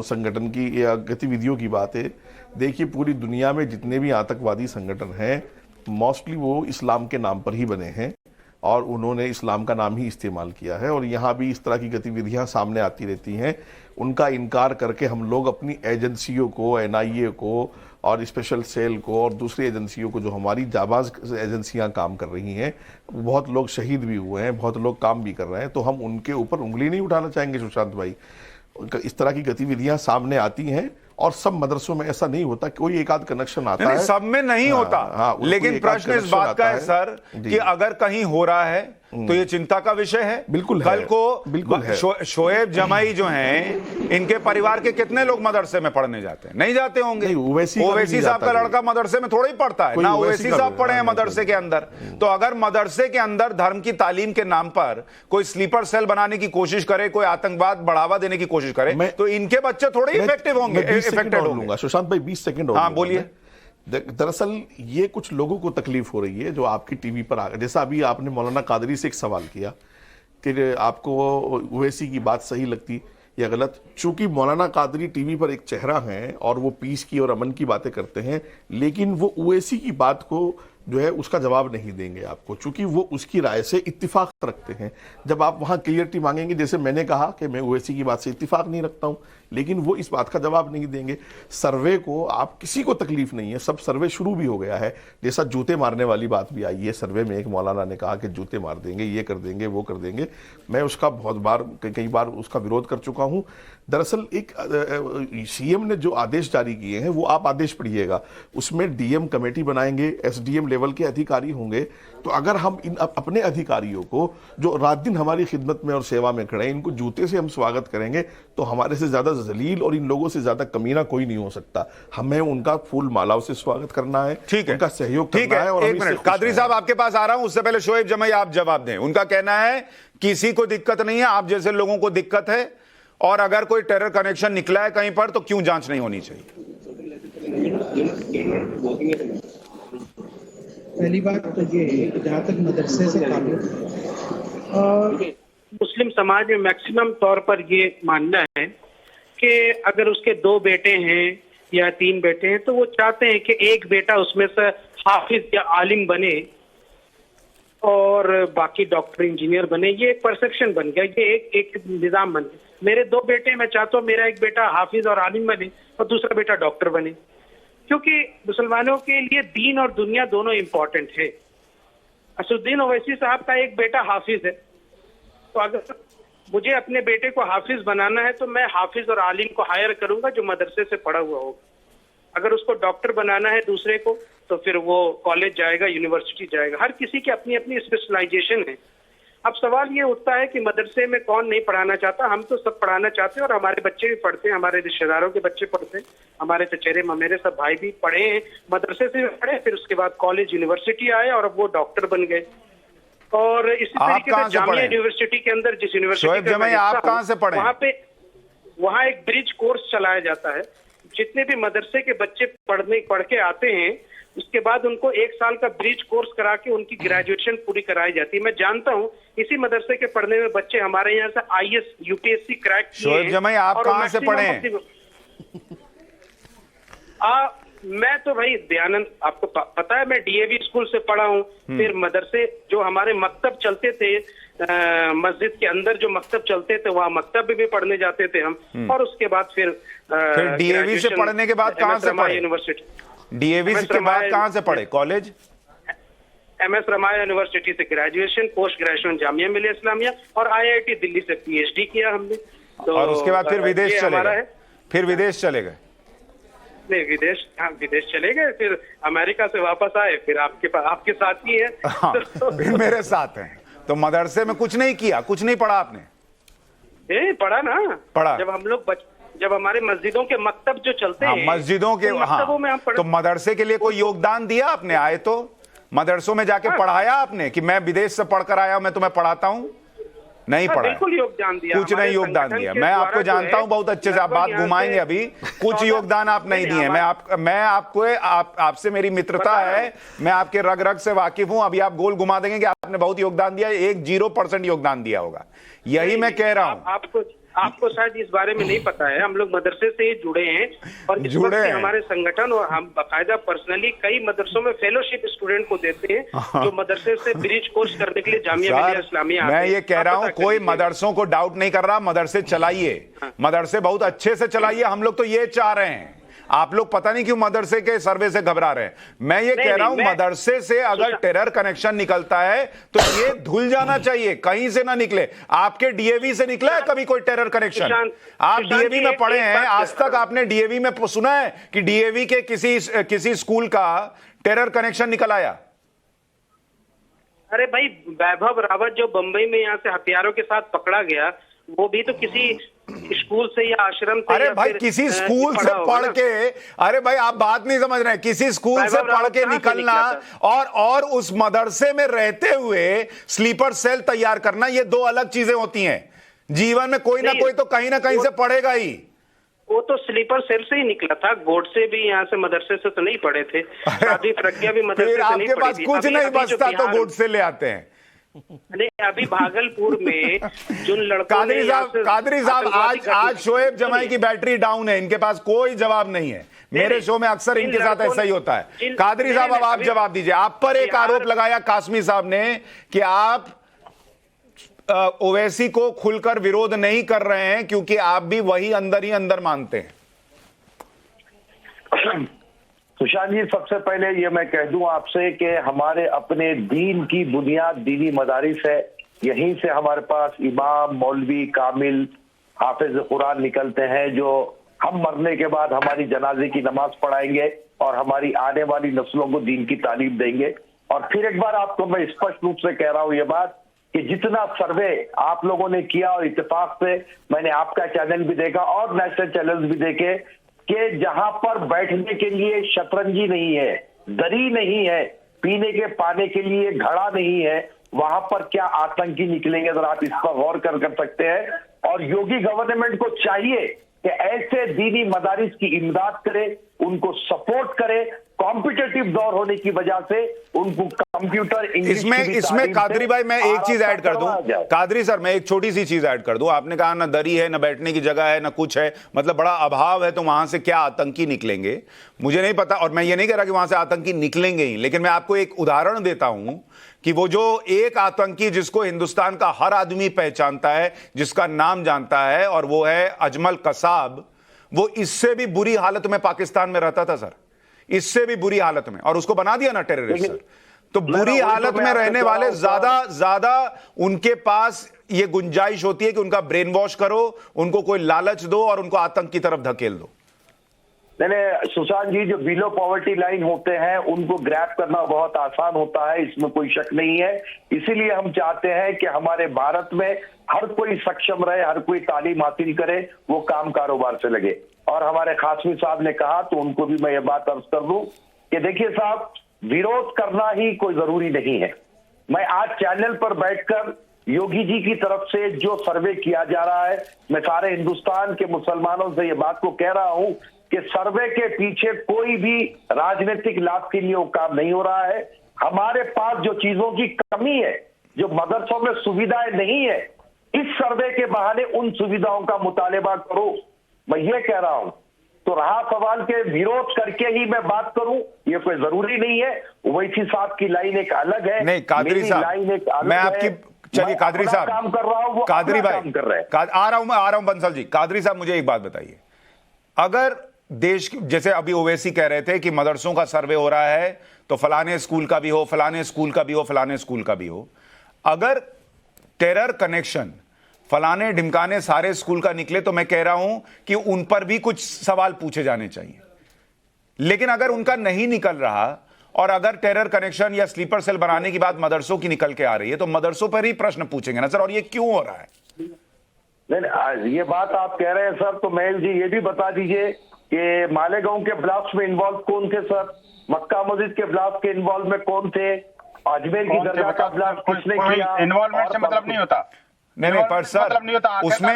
Speaker 6: संगठन की या गतिविधियों की बात है, देखिए पूरी दुनिया में जितने भी आतंकवादी संगठन हैं मोस्टली वो इस्लाम के नाम पर ही बने हैं और उन्होंने इस्लाम का नाम ही इस्तेमाल किया है। और यहाँ भी इस तरह की गतिविधियाँ सामने आती रहती हैं। उनका इनकार करके हम लोग अपनी एजेंसियों को, एनआईए को और स्पेशल सेल को और दूसरी एजेंसियों को, जो हमारी जाबाज एजेंसियां काम कर रही हैं, बहुत लोग शहीद भी हुए हैं, बहुत लोग काम भी कर रहे हैं, तो हम उनके ऊपर उंगली नहीं उठाना चाहेंगे सुशांत भाई। इस तरह की गतिविधियां सामने आती हैं और सब मदरसों में ऐसा नहीं होता, कोई एक आध कनेक्शन आता है,
Speaker 1: सब में नहीं होता। लेकिन प्रश्न इस बात का है सर कि अगर कहीं हो रहा है तो ये चिंता का विषय है।
Speaker 6: बिल्कुल
Speaker 1: कल
Speaker 6: है,
Speaker 1: को
Speaker 6: बिल्कुल है।
Speaker 1: शोएब जमाई जो हैं, इनके परिवार के कितने लोग मदरसे में पढ़ने जाते हैं? नहीं जाते होंगे। ओवैसी साहब का लड़का मदरसे में थोड़ा ही पढ़ता है ना, ओवैसी साहब पढ़े हैं मदरसे के अंदर। तो अगर मदरसे के अंदर धर्म की तालीम के नाम पर कोई स्लीपर सेल बनाने की कोशिश करे, कोई आतंकवाद बढ़ावा देने की कोशिश करे, तो इनके बच्चे थोड़े इफेक्टिव होंगे, इफेक्टेड होंगे।
Speaker 6: सुशांत भाई 20 सेकंड और,
Speaker 1: हाँ बोलिए।
Speaker 6: दरअसल ये कुछ लोगों को तकलीफ हो रही है जो आपकी टीवी पर आ गए। जैसा अभी आपने मौलाना कादरी से एक सवाल किया कि आपको ओवैसी की बात सही लगती या गलत। चूंकि मौलाना कादरी टीवी पर एक चेहरा है और वो पीस की और अमन की बातें करते हैं, लेकिन वो ओवैसी की बात को जो है उसका जवाब नहीं देंगे आपको, चूंकि वो उसकी राय से इत्तिफाक रखते हैं। जब आप वहां क्लियरिटी मांगेंगे, जैसे मैंने कहा कि मैं ओवैसी की बात से इत्तिफाक नहीं रखता हूं, लेकिन वो इस बात का जवाब नहीं देंगे। सर्वे को आप किसी को तकलीफ नहीं है, सब सर्वे शुरू भी हो गया है। जैसा जूते मारने वाली बात भी आई है सर्वे में, एक मौलाना ने कहा कि जूते मार देंगे, ये कर देंगे, वो कर देंगे। मैं उसका बहुत बार, कई बार उसका विरोध कर चुका हूं। दरअसल एक सीएम ने जो आदेश जारी किए हैं वो आप आदेश पढ़िएगा, उसमें डीएम कमेटी बनाएंगे, एसडीएम लेवल के अधिकारी होंगे। तो अगर हम इन अपने अधिकारियों को जो रात दिन हमारी खिदमत में और सेवा में खड़े हैं, इनको जूते से हम स्वागत करेंगे, तो हमारे से ज्यादा जलील और इन लोगों से ज्यादा कमीना कोई नहीं हो सकता। हमें उनका फूल मालाओं से स्वागत करना है, ठीक है, उनका सहयोग करना है। और
Speaker 1: एक मिनट, कादरी साहब आपके पास आ रहा हूं, उससे पहले शोएब जमाई आप जवाब दें। उनका कहना है किसी को दिक्कत नहीं है, आप जैसे लोगों को दिक्कत है, और अगर कोई टेरर कनेक्शन निकला है कहीं पर तो क्यों जांच नहीं होनी चाहिए?
Speaker 9: पहली बात तो ये है कि जहाँ तक मदरसे से
Speaker 5: मुस्लिम समाज में मैक्सिमम तौर पर ये मानना है कि अगर उसके 2 बेटे हैं या 3 बेटे हैं तो वो चाहते हैं कि एक बेटा उसमें से हाफिज या आलिम बने और बाकी डॉक्टर इंजीनियर बने। ये एक परसेप्शन बन गया, ये एक निजाम बन गया। मेरे 2 बेटे, मैं चाहता हूँ मेरा एक बेटा हाफिज और आलिम बने और दूसरा बेटा डॉक्टर बने, क्योंकि मुसलमानों के लिए दीन और दुनिया दोनों इंपॉर्टेंट है। असदुद्दीन ओवैसी साहब का एक बेटा हाफिज है, तो अगर मुझे अपने बेटे को हाफिज बनाना है तो मैं हाफिज और आलिम को हायर करूंगा जो मदरसे से पढ़ा हुआ होगा। अगर उसको डॉक्टर बनाना है दूसरे को तो फिर वो कॉलेज जाएगा, यूनिवर्सिटी जाएगा। हर किसी की अपनी अपनी स्पेशलाइजेशन है। अब सवाल ये उठता है कि मदरसे में कौन नहीं पढ़ाना चाहता। हम तो सब पढ़ाना चाहते हैं और हमारे बच्चे भी पढ़ते हैं, हमारे रिश्तेदारों के बच्चे पढ़ते हैं, हमारे चचेरे ममेरे सब भाई भी पढ़े हैं, मदरसे से भी पढ़े, फिर उसके बाद कॉलेज यूनिवर्सिटी आए और अब वो डॉक्टर बन गए। और इसी तरीके से जामिया यूनिवर्सिटी के अंदर, जिस यूनिवर्सिटी
Speaker 1: आप कहाँ से पढ़े,
Speaker 5: वहाँ एक ब्रिज कोर्स चलाया जाता है। जितने भी मदरसे के बच्चे पढ़ के आते हैं उसके बाद उनको 1 साल का ब्रिज कोर्स करा के उनकी ग्रेजुएशन पूरी कराई जाती है। मैं जानता हूँ इसी मदरसे के पढ़ने में बच्चे हमारे यहाँ से IAS UPSC क्रैक किए।
Speaker 1: शोएब जमाई, आप कहाँ से पढ़े हैं?
Speaker 5: मैं तो भाई दयानंद, आपको पता है मैं DAV स्कूल से पढ़ा हूँ। फिर मदरसे जो हमारे मकतब चलते थे, मस्जिद के अंदर जो मकतब चलते थे वहाँ मकतब में भी पढ़ने जाते थे हम। और उसके बाद फिर
Speaker 1: DAV से पढ़ने के बाद कहाँ से पढ़े?
Speaker 5: यूनिवर्सिटी
Speaker 1: DAV के बाद कहाँ से पढ़े? कॉलेज
Speaker 5: MS रमाया यूनिवर्सिटी से graduation, post graduation Jamia Millia Islamia और IIT दिल्ली से PhD किया हमने। तो
Speaker 1: और उसके बाद फिर विदेश चले गए? फिर विदेश चले गए?
Speaker 5: नहीं, विदेश चले गए, फिर अमेरिका से वापस आए, फिर आपके साथ ही है।
Speaker 1: हाँ, फिर मेरे साथ हैं। तो मदरसे में कुछ नहीं किया, कुछ नहीं पढ़ा आपने?
Speaker 5: पढ़ा ना,
Speaker 1: पढ़ा।
Speaker 5: जब हमारे मस्जिदों के मकतब जो चलते हैं,
Speaker 1: मस्जिदों के, तो मदरसे के लिए कोई योगदान दिया आपने? आए तो मदरसों में जाके पढ़ाया आपने कि मैं विदेश से पढ़कर आया हूं, मैं तुम्हें पढ़ाता हूं? नहीं पढ़ा,
Speaker 5: बिल्कुल योगदान दिया,
Speaker 1: कुछ नहीं योगदान दिया। मैं आपको जानता हूं बहुत अच्छे से, आप बात घुमाएंगे अभी। कुछ योगदान आप नहीं दिए। मैं आपसे मेरी मित्रता है, मैं आपके रग रग से वाकिफ हूं। अभी आप गोल घुमा देंगे कि आपने बहुत योगदान दिया, 0% योगदान दिया होगा। यही मैं कह रहा हूं।
Speaker 5: आपको शायद इस बारे में नहीं पता है, हम लोग मदरसे से जुड़े हैं और इस वक्त हमारे संगठन और हम बाकायदा पर्सनली कई मदरसों में फेलोशिप स्टूडेंट को देते हैं जो मदरसे से ब्रिज कोर्स करने के लिए जामिया मिलिया इस्लामिया।
Speaker 1: मैं ये कह रहा हूँ, कोई मदरसों को डाउट नहीं कर रहा, मदरसे चलाइए, मदरसे बहुत अच्छे से चलाइए। हम लोग तो ये चाह रहे हैं। आप लोग पता नहीं क्यों मदरसे के सर्वे से घबरा रहे हैं। मैं ये कह रहा हूं, मदरसे से अगर टेरर कनेक्शन निकलता है तो ये धुल जाना चाहिए, कहीं से ना निकले। आपके DAV से निकला है कभी कोई टेरर कनेक्शन? आप DAV में पढ़े हैं, आज तक आपने DAV में सुना है कि DAV के किसी स्कूल का टेरर कनेक्शन निकल आया?
Speaker 5: अरे भाई, वैभव रावत जो बंबई में यहाँ से हथियारों के साथ पकड़ा गया, वो भी तो किसी स्कूल से या आश्रम से।
Speaker 1: अरे भाई, किसी स्कूल से पढ़ के, अरे भाई आप बात नहीं समझ रहे हैं। किसी स्कूल से पढ़ के निकलना और उस मदरसे में रहते हुए स्लीपर सेल तैयार करना, ये 2 अलग चीजें होती हैं। जीवन में कोई ना कोई तो कहीं ना कहीं से पढ़ेगा ही।
Speaker 5: वो तो स्लीपर सेल से ही निकला था। गोडसे भी यहाँ से मदरसे से तो नहीं पढ़े थे, शादी प्रज्ञा भी मदरसे से नहीं पढ़ी थी।
Speaker 1: आपके पास कुछ नहीं बचता तो गोडसे ले आते हैं।
Speaker 5: नहीं, अभी भागलपुर में जो लड़कों
Speaker 1: कादरी साहब आज शोएब जमाई की बैटरी डाउन है, इनके पास कोई जवाब नहीं है। मेरे शो में अक्सर इनके साथ ऐसा ही होता है। कादरी साहब, अब आप जवाब दीजिए। आप पर एक आरोप लगाया कासमी साहब ने कि आप ओवैसी को खुलकर विरोध नहीं कर रहे हैं क्योंकि आप भी वही अंदर ही अंदर मानते हैं।
Speaker 7: सुशांत जी, सबसे पहले ये मैं कह दूं आपसे कि हमारे अपने दीन की बुनियाद दीनी मदारिस है। यहीं से हमारे पास इमाम, मौलवी, कामिल, हाफिज कुरान निकलते हैं जो हम मरने के बाद हमारी जनाजे की नमाज पढ़ाएंगे और हमारी आने वाली नस्लों को दीन की तालीम देंगे। और फिर एक बार आपको मैं स्पष्ट रूप से कह रहा हूं ये बात कि जितना सर्वे आप लोगों ने किया और इत्तेफाक से मैंने आपका चैनल भी देखा और नेशनल चैनल भी देखे कि जहां पर बैठने के लिए शतरंजी नहीं है, दरी नहीं है, पीने के पानी के लिए घड़ा नहीं है, वहां पर क्या आतंकी निकलेंगे, अगर आप इस पर गौर कर सकते हैं। और योगी गवर्नमेंट को चाहिए कि ऐसे दीनी मदारिस की इमदाद करे, उनको सपोर्ट करे। कॉम्पिटिटिव दौर होने की वजह से उनको कंप्यूटर इंग्लिश
Speaker 1: इसमें कादरी भाई मैं एक चीज ऐड कर दूं, कादरी सर मैं एक छोटी सी चीज ऐड कर दूं। आपने कहा ना दरी है, ना बैठने की जगह है, ना कुछ है, मतलब बड़ा अभाव है, तो वहां से क्या आतंकी निकलेंगे मुझे नहीं पता। और मैं ये नहीं कह रहा कि वहां से आतंकी निकलेंगे ही, लेकिन मैं आपको एक उदाहरण देता हूं कि वो जो एक आतंकी जिसको हिंदुस्तान का हर आदमी पहचानता है, जिसका नाम जानता है, और वो है अजमल कसाब, वो इससे भी बुरी हालत में पाकिस्तान में रहता था सर, इससे भी बुरी हालत में, और उसको बना दिया ना टेररिस्ट सर। तो बुरी हालत में रहने वाले ज्यादा उनके पास ये गुंजाइश होती है कि उनका ब्रेन वॉश करो, उनको कोई लालच दो और उनको आतंक की तरफ धकेल दो।
Speaker 7: नहीं सुशांत जी, जो बिलो पॉवर्टी लाइन होते हैं उनको ग्रैब करना बहुत आसान होता है, इसमें कोई शक नहीं है। इसीलिए हम चाहते हैं कि हमारे भारत में हर कोई सक्षम रहे, हर कोई तालीम हासिल करे, वो काम कारोबार से लगे। और हमारे खासमी साहब ने कहा तो उनको भी मैं ये बात अर्ज कर दूं कि देखिए साहब, विरोध करना ही कोई जरूरी नहीं है। मैं आज चैनल पर बैठकर योगी जी की तरफ से जो सर्वे किया जा रहा है, मैं सारे हिंदुस्तान के मुसलमानों से ये बात को कह रहा हूं कि सर्वे के पीछे कोई भी राजनीतिक लाभ के लिए वो काम नहीं हो रहा है। हमारे पास जो चीजों की कमी है, जो मदरसों में सुविधाएं नहीं है, इस सर्वे के बहाने उन सुविधाओं का मुतालबा करो, मैं ये कह रहा हूं। तो रहा सवाल के विरोध करके ही मैं बात करूं, ये कोई जरूरी नहीं है। ओवैसी साहब की लाइन एक अलग है,
Speaker 1: नहीं कादरी साहब मैं आपकी, चलिए कादरी साहब
Speaker 7: काम कर रहा हूं,
Speaker 1: कादरी भाई
Speaker 7: काम कर रहे हैं।
Speaker 1: आ रहा हूं बंसल जी। कादरी साहब मुझे एक बात बताइए, अगर देश जैसे अभी ओवैसी कह रहे थे कि मदरसों का सर्वे हो रहा है तो फलाने स्कूल का भी हो, फलाने स्कूल का भी हो, फलाने स्कूल का भी हो, अगर टेरर कनेक्शन फलाने ढिमकाने सारे स्कूल का निकले तो मैं कह रहा हूं कि उन पर भी कुछ सवाल पूछे जाने चाहिए। लेकिन अगर उनका नहीं निकल रहा और अगर टेरर कनेक्शन या स्लीपर सेल बनाने की बात मदरसों की निकल के आ रही है तो मदरसों पर ही प्रश्न पूछेंगे ना सर, और ये क्यों हो रहा है?
Speaker 7: नहीं, ये बात आप कह रहे हैं सर, तो महल जी ये भी बता दीजिए कि मालेगांव के ब्लास्ट में इन्वॉल्व कौन थे सर? मक्का मस्जिद के ब्लास्ट के इन्वॉल्व में कौन थे? अजमेर की दरगाह का ब्लास्ट किसने किया?
Speaker 8: इन्वॉल्वमेंट से मतलब नहीं होता।
Speaker 1: नहीं पर सर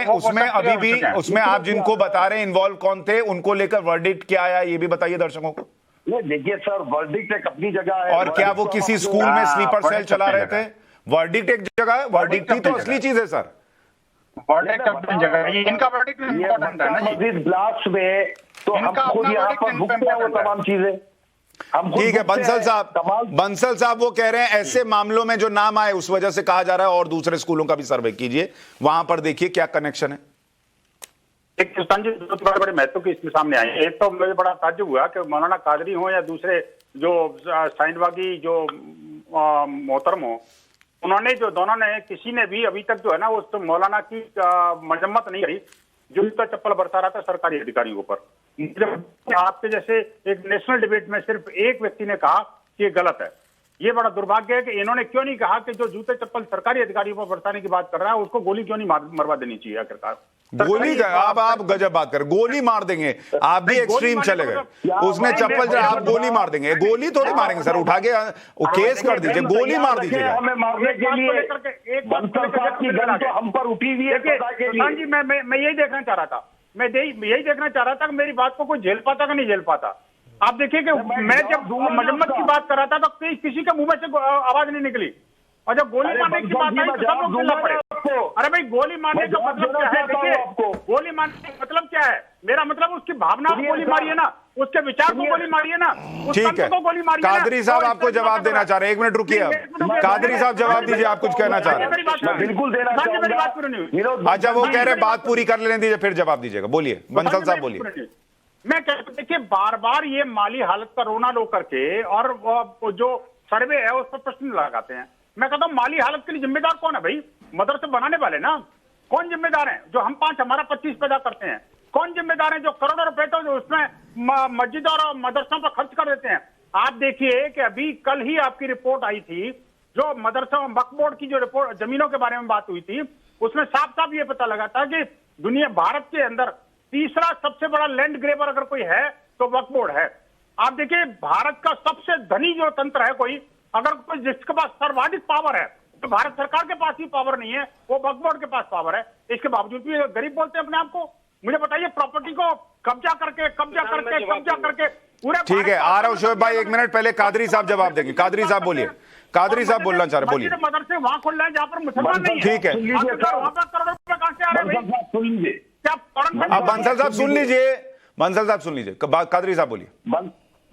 Speaker 1: उसमें अभी भी उसमें आप जिनको बता रहे हैं इन्वॉल्व कौन थे, उनको लेकर वर्डिक्ट क्या आया ये भी बताइए दर्शकों को।
Speaker 7: देखिए सर, वर्डिक्ट एक अपनी जगह है।
Speaker 1: और क्या वो किसी स्कूल में स्लीपर सेल चला रहे थे? वर्डिक्ट एक जगह है, वर्डिक्ट ही तो असली चीज है सर।
Speaker 8: वर्डिक्ट अपनी जगह है, इनका वर्डिक्ट इंपॉर्टेंट है ना जी।
Speaker 7: मस्जिद ब्लास्ट में तो हम खुद यहाँ पर भुगते हैं वो तमाम चीजें।
Speaker 1: ठीक है बंसल साहब वो कह रहे हैं ऐसे मामलों में जो नाम आए उस वजह से कहा जा रहा है और दूसरे स्कूलों का भी सर्वे कीजिए, वहां पर देखिए क्या कनेक्शन है।
Speaker 8: एक सुल्तान जी दो बड़े महत्व की इसमें सामने आए। एक तो मुझे बड़ा ताज्जुब हुआ कि मौलाना कादरी हो या दूसरे जो साइंदबागी जो मोहतरम हो, उन्होंने जो दोनों ने किसी ने भी अभी तक जो है ना उस तो मौलाना की मजम्मत नहीं करी जो इसका चप्पल बरसा रहा था सरकारी अधिकारियों पर। आपके जैसे एक नेशनल डिबेट में सिर्फ एक व्यक्ति ने कहा कि ये गलत है। ये बड़ा दुर्भाग्य है कि इन्होंने क्यों नहीं कहा कि जो जूते चप्पल सरकारी अधिकारियों पर बरसाने की बात कर रहा है उसको गोली क्यों नहीं मरवा देनी चाहिए आखिरकार।
Speaker 1: गोली का आप गजब बात कर, गोली मार देंगे आप भी एक्सट्रीम चले गए। उसने चप्पल जो आप गोली मार देंगे, गोली थोड़ी मारेंगे सर, उठा के केस कर दीजिए, गोली मार दीजिएगा।
Speaker 7: हमें मारने के लिए हम पर उठी हुई है
Speaker 8: जी। मैं यही देखना चाह रहा था, यही देखना चाह रहा था कि मेरी बात को कोई झेल पाता कि नहीं झेल पाता। आप देखिए कि मैं जब मजम्मत की बात कर रहा था तो किसी के मुंह में से आवाज नहीं निकली, और जब गोली मारने की बात आई तो सब लोग चिल्ला पड़े। अरे भाई गोली मारने का मतलब क्या है? देखिए गोली मारने का मतलब क्या है? मेरा मतलब उसकी भावना को गोली मारिए ना, उसके विचार को गोली मारिए ना, उस तंत्र को गोली मारिए ना।
Speaker 1: कादरी साहब आपको जवाब देना चाह रहे हैं, एक मिनट रुकिए। कादरी साहब जवाब दीजिए, आप कुछ कहना चाह रहे हैं?
Speaker 7: बिल्कुल देना चाहूंगा।
Speaker 1: अच्छा वो कह रहे हैं बात पूरी कर लेने दीजिए फिर जवाब दीजिएगा। बोलिए बंसल साहब बोलिए।
Speaker 8: मैं कहता देखिए बार बार ये माली हालत का रोना रो करके और जो सर्वे है उस पर प्रश्न लगाते हैं। मैं कहता हूं माली हालत के लिए जिम्मेदार कौन है भाई? मदरसे बनाने वाले ना। कौन जिम्मेदार है? जो हम 5 हमारा 25 पैदा करते हैं, कौन जिम्मेदार है? जो करोड़ों रुपए तो जो उसमें मस्जिद और मदरसों पर खर्च कर देते हैं। आप देखिए कि अभी कल ही आपकी रिपोर्ट आई थी, जो मदरसा वक्फ बोर्ड की जो रिपोर्ट जमीनों के बारे में बात हुई थी, उसमें साफ साफ ये पता लगा था कि दुनिया भारत के अंदर तीसरा सबसे बड़ा लैंड ग्रेबर अगर कोई है तो वक्फ बोर्ड है। आप देखिए भारत का सबसे धनी जो तंत्र है कोई, अगर कोई जिसके पास सर्वाधिक पावर है तो भारत सरकार के पास ही पावर नहीं है, वो वक्फ बोर्ड के पास पावर है। इसके बावजूद भी गरीब बोलते हैं अपने आप को। मुझे बताइए प्रॉपर्टी को कब्जा करके पूरे
Speaker 1: ठीक है, आ रहा हूं शोएब भाई, 1 मिनट पहले कादरी साहब जवाब देंगे। कादरी साहब बोलिए, कादरी साहब बोलना चाह रहे, बोलिए।
Speaker 8: मदरसे वहां खोल रहे हैं जहाँ पर मुसलमान नहीं है।
Speaker 1: ठीक है,
Speaker 8: वहां पर करोड़ों रुपए कहां से आ रहे हैं भाई?
Speaker 7: सुन लीजिए,
Speaker 8: क्या फौरन
Speaker 1: अब बंसल साहब सुन लीजिए, बंसल साहब सुन लीजिए, कादरी साहब बोलिए।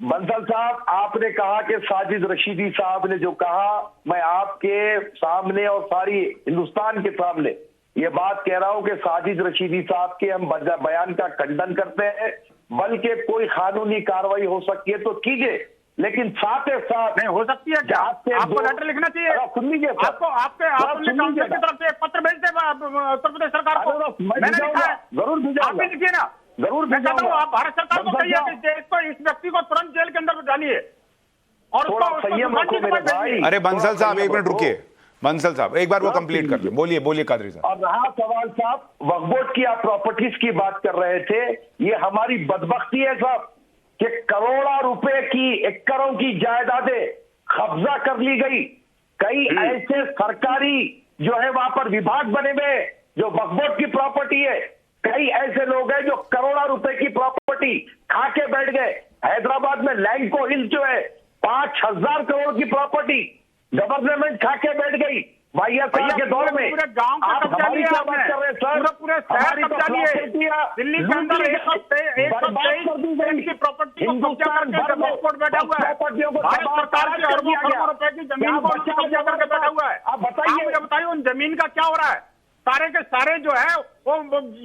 Speaker 7: बंसल साहब, आपने कहा कि साजिद रशीदी साहब ने जो कहा, मैं आपके सामने और सारी हिंदुस्तान के सामने ये बात कह रहा हूं कि साजिद रशीदी साहब के हम बयान का खंडन करते हैं, बल्कि कोई कानूनी कार्रवाई हो सकती है तो कीजिए, लेकिन साथ ही साथ
Speaker 8: नहीं हो सकती है क्या? आपको लेटर लिखना चाहिए।
Speaker 7: सुन लीजिए,
Speaker 8: आपको आपके काउंसिल की तरफ से पत्र भेजते उत्तर प्रदेश सरकार को। मैंने लिखा है,
Speaker 7: जरूर
Speaker 8: आप भी लिखिए ना।
Speaker 7: जरूर
Speaker 8: मैं कहता हूँ आप भारत सरकार को कहिए कि इसको, इस व्यक्ति को तुरंत जेल के अंदर डालिए और
Speaker 7: थोड़ा संयम रखो मेरे भाई।
Speaker 1: अरे बंसल साहब 1 मिनट रुकिए, बंसल साहब एक बार वो कंप्लीट कर ले, बोलिए बोलिए कादरी साहब।
Speaker 7: और रहा सवाल साहब वक्फ बोर्ड की, आप प्रॉपर्टीज की बात कर रहे थे, ये हमारी बदबख्ती है साहब कि करोड़ों रुपए की, एकड़ों की जायदादें कब्जा कर ली गई। कई ऐसे सरकारी जो है वहां पर विभाग बने हुए जो वक्फ बोर्ड की प्रॉपर्टी है, कई ऐसे लोग हैं जो करोड़ों रुपए की प्रॉपर्टी खा के बैठ गए। हैदराबाद में लैंको हिल जो है 5000 करोड़ की प्रॉपर्टी गवर्नमेंट खा के बैठ गई वाईएसआर के दौर में।
Speaker 8: पूरे गांव का कब्जा लिया
Speaker 7: क्या बात कर रहे हैं सर?
Speaker 8: पूरे शहर कब्जा लिए। दिल्ली के अंदर 123 की प्रॉपर्टी को कब्जा करके वक्फ बोर्ड बैठा हुआ है। भारत सरकार की अरबों रुपए की जमीन को कब्जा करके बैठा हुआ है।
Speaker 7: आप बताइए,
Speaker 8: मुझे बताइए उन जमीन का क्या हो रहा है? सारे के सारे जो है वो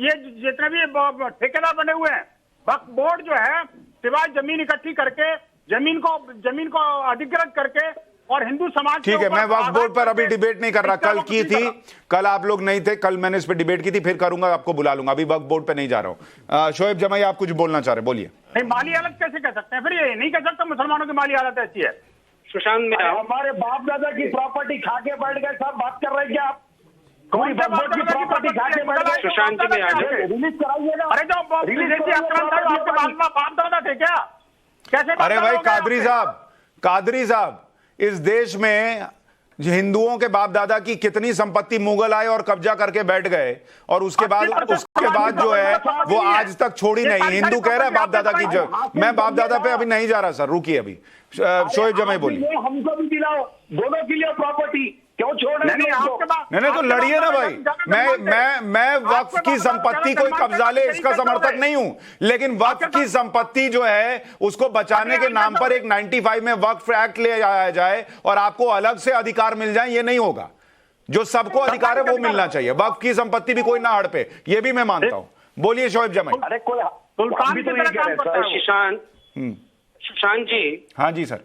Speaker 8: ये जितने भी ठेकेदार बने हुए हैं, वक्फ बोर्ड जो है सिवाय जमीन इकट्ठी करके जमीन को अधिग्रहित करके और हिंदू समाज।
Speaker 1: ठीक है, मैं वक्फ बोर्ड पर अभी डिबेट नहीं कर रहा, कल की थी, कल आप लोग नहीं थे, कल मैंने इस पर डिबेट की थी, फिर करूंगा, आपको बुला लूंगा, अभी वक्फ बोर्ड पे नहीं जा रहा हूं। शोएब जमाई आप कुछ बोलना चाह रहे, बोलिए।
Speaker 8: नहीं, माली हालत कैसे कह सकते हैं? फिर ये नहीं कह सकते मुसलमानों की माली हालत ऐसी है।
Speaker 10: सुशांत में
Speaker 7: हमारे बाप दादा की प्रॉपर्टी खा के बैठ गए साहब, बात कर रहे हैं क्या आप? कोई वक्फ बोर्ड की प्रॉपर्टी खा के बैठ गए?
Speaker 10: सुशांत जी में
Speaker 7: रिलीज कराइएगा।
Speaker 8: अरे जो आपके बाप दादा थे क्या? कैसे?
Speaker 1: अरे भाई कादरी साहब, इस देश में हिंदुओं के बाप दादा की कितनी संपत्ति मुगल आए और कब्जा करके बैठ गए, और उसके बाद जो है वो आज तक छोड़ी नहीं। हिंदू कह रहा है बाप दादा की मैं बाप दादा पे अभी नहीं जा रहा सर, रुकिए अभी। शोएब जमाई बोलिए।
Speaker 7: हमको भी दिलाओ, दोनों के लिए प्रॉपर्टी क्यों छोड़ रहे?
Speaker 1: नहीं तो लड़िए ना भाई। मैं वक्फ की संपत्ति कोई कब्जा ले इसका समर्थक नहीं हूं, लेकिन वक्फ की संपत्ति जो है उसको बचाने के नाम पर एक 95 में वक्फ एक्ट ले आया जाए और आपको अलग से अधिकार मिल जाए, ये नहीं होगा। जो सबको अधिकार है वो मिलना चाहिए। वक्फ की संपत्ति भी कोई ना हड़पे, ये भी मैं मानता हूं। बोलिए शोएब जमाई।
Speaker 7: अरे कोई
Speaker 10: सुशांत जी।
Speaker 1: हाँ जी सर।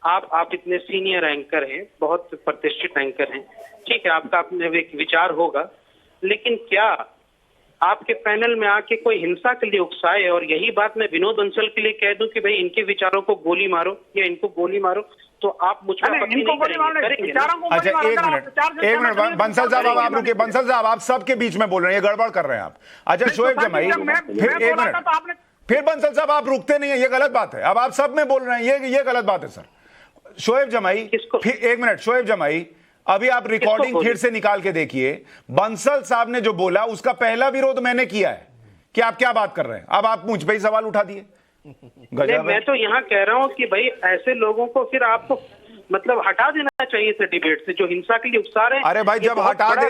Speaker 10: आप इतने सीनियर एंकर हैं, बहुत प्रतिष्ठित एंकर हैं, ठीक है, आपका अपने एक विचार होगा, लेकिन क्या आपके पैनल में आके कोई हिंसा के लिए उकसाए और यही बात मैं विनोद बंसल के लिए कह दूं कि भाई इनके विचारों को गोली मारो या इनको गोली मारो, तो आप मुझ पर आपत्ति नहीं करेंगे?
Speaker 1: अच्छा एक मिनट बंसल साहब, आप रुकिए। बंसल साहब आप सबके बीच में बोल रहे हैं, ये गड़बड़ कर रहे हैं आप। अच्छा शोएब जमाई, फिर 1 मिनट, फिर बंसल साहब आप रुकते नहीं है, ये गलत बात है। अब आप सब में बोल रहे हैं, ये गलत बात है सर। शोएब जमाई फिर 1 मिनट, शोएब जमाई अभी आप रिकॉर्डिंग फिर से निकाल के देखिए। बंसल साहब ने जो बोला उसका पहला विरोध मैंने किया है कि आप क्या बात कर रहे हैं, अब आप मुझ पे ही सवाल उठा दिए।
Speaker 10: मैं तो यहाँ कह रहा हूँ कि भाई ऐसे लोगों को फिर आपको मतलब हटा देना चाहिए था डिबेट से, जो हिंसा के लिए उकसा रहे हैं।
Speaker 1: अरे भाई जब हटा दे,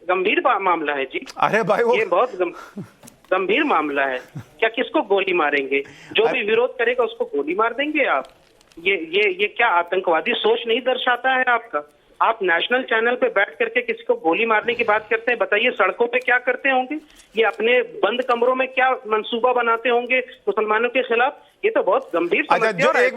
Speaker 10: गंभीर मामला है जी।
Speaker 1: अरे भाई
Speaker 10: ये बहुत गंभीर मामला है। क्या किसको गोली मारेंगे? जो भी विरोध करेगा उसको गोली मार देंगे आप? ये क्या आतंकवादी सोच नहीं दर्शाता है आपका? आप नेशनल चैनल पे बैठ करके किसी को गोली मारने की बात करते हैं। बताइए सड़कों पे क्या करते होंगे? ये अपने बंद कमरों में क्या मंसूबा बनाते होंगे मुसलमानों के खिलाफ? ये तो बहुत गंभीर समस्या है।
Speaker 1: एक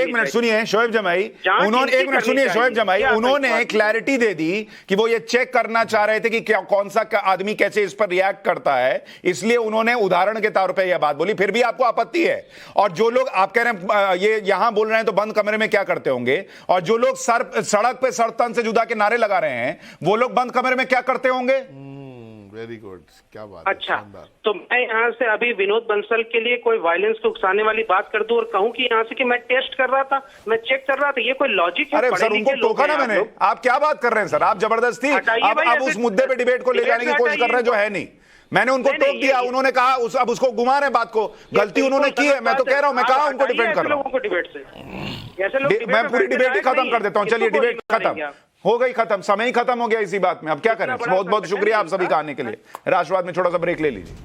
Speaker 1: मिनट सुनिए शोएब जमाई, उन्होंने एक मिनट सुनिए शोएब जमाई, उन्होंने क्लैरिटी दे दी कि वो ये चेक करना चाह रहे थे कि क्या कौन सा आदमी कैसे इस पर रिएक्ट करता है, इसलिए उन्होंने उदाहरण के तौर पे यह बात बोली। फिर भी आपको आपत्ति है। और जो लोग आप कह रहे हैं ये यहां बोल रहे हैं तो बंद कमरे में क्या करते होंगे, और जो लोग सड़क पे सड़तन से जुदा के नारे लगा रहे हैं वो लोग बंद कमरे में क्या करते होंगे?
Speaker 3: वेरी गुड, क्या बात
Speaker 10: अच्छा,
Speaker 3: है, शानदार।
Speaker 10: तो मैं यहाँ से अभी विनोद बंसल के लिए कोई वायलेंस को उकसाने वाली बात कर दूं और कहूं कि यहाँ से कि मैं टेस्ट कर रहा था, मैं चेक कर रहा था, ये कोई लॉजिक है?
Speaker 1: अरे
Speaker 10: पढ़े
Speaker 1: सर, उनको
Speaker 10: लिखे लोग
Speaker 1: टोका ना
Speaker 10: हैं आप
Speaker 1: मैंने।
Speaker 10: लोग।
Speaker 1: आप क्या बात कर रहे हैं सर? आप जबरदस्ती
Speaker 10: हटाइए
Speaker 1: अब
Speaker 10: भाई,
Speaker 1: उस
Speaker 10: ऐसे
Speaker 1: मुद्दे पे डिबेट को ले
Speaker 10: डिबेट
Speaker 1: जाने की
Speaker 10: से
Speaker 1: कोशिश कर रहे हैं जो है नहीं। मैंने उनको
Speaker 10: नहीं,
Speaker 1: टोक
Speaker 10: नहीं,
Speaker 1: दिया,
Speaker 10: ये-
Speaker 1: उन्होंने कहा अब उसको घुमा रहे बात को, गलती उन्होंने की है, मैं तो कह रहा हूं, मैं कहा उनको डिफेंड कर रहा हूं।
Speaker 10: लोगों को डिबेट से ऐसे लोग डिबेट
Speaker 1: मैं
Speaker 10: में
Speaker 1: पूरी
Speaker 10: बैठने
Speaker 1: डिबेट ही
Speaker 10: लायक
Speaker 1: खत्म
Speaker 10: नहीं
Speaker 1: कर
Speaker 10: है।
Speaker 1: देता हूं। चलिए
Speaker 10: किसको
Speaker 1: डिबेट
Speaker 10: गोली
Speaker 1: खत्म
Speaker 10: मारेंगे आप?
Speaker 1: हो गई, खत्म, समय ही खत्म हो गया इसी बात में। अब क्या करें?
Speaker 10: इतना बड़ा
Speaker 1: बहुत बहुत
Speaker 10: संगठन
Speaker 1: शुक्रिया
Speaker 10: है
Speaker 1: आप सभी
Speaker 10: इनका।
Speaker 1: का आने के लिए। राष्ट्रवाद में छोटा सा ब्रेक ले लीजिए।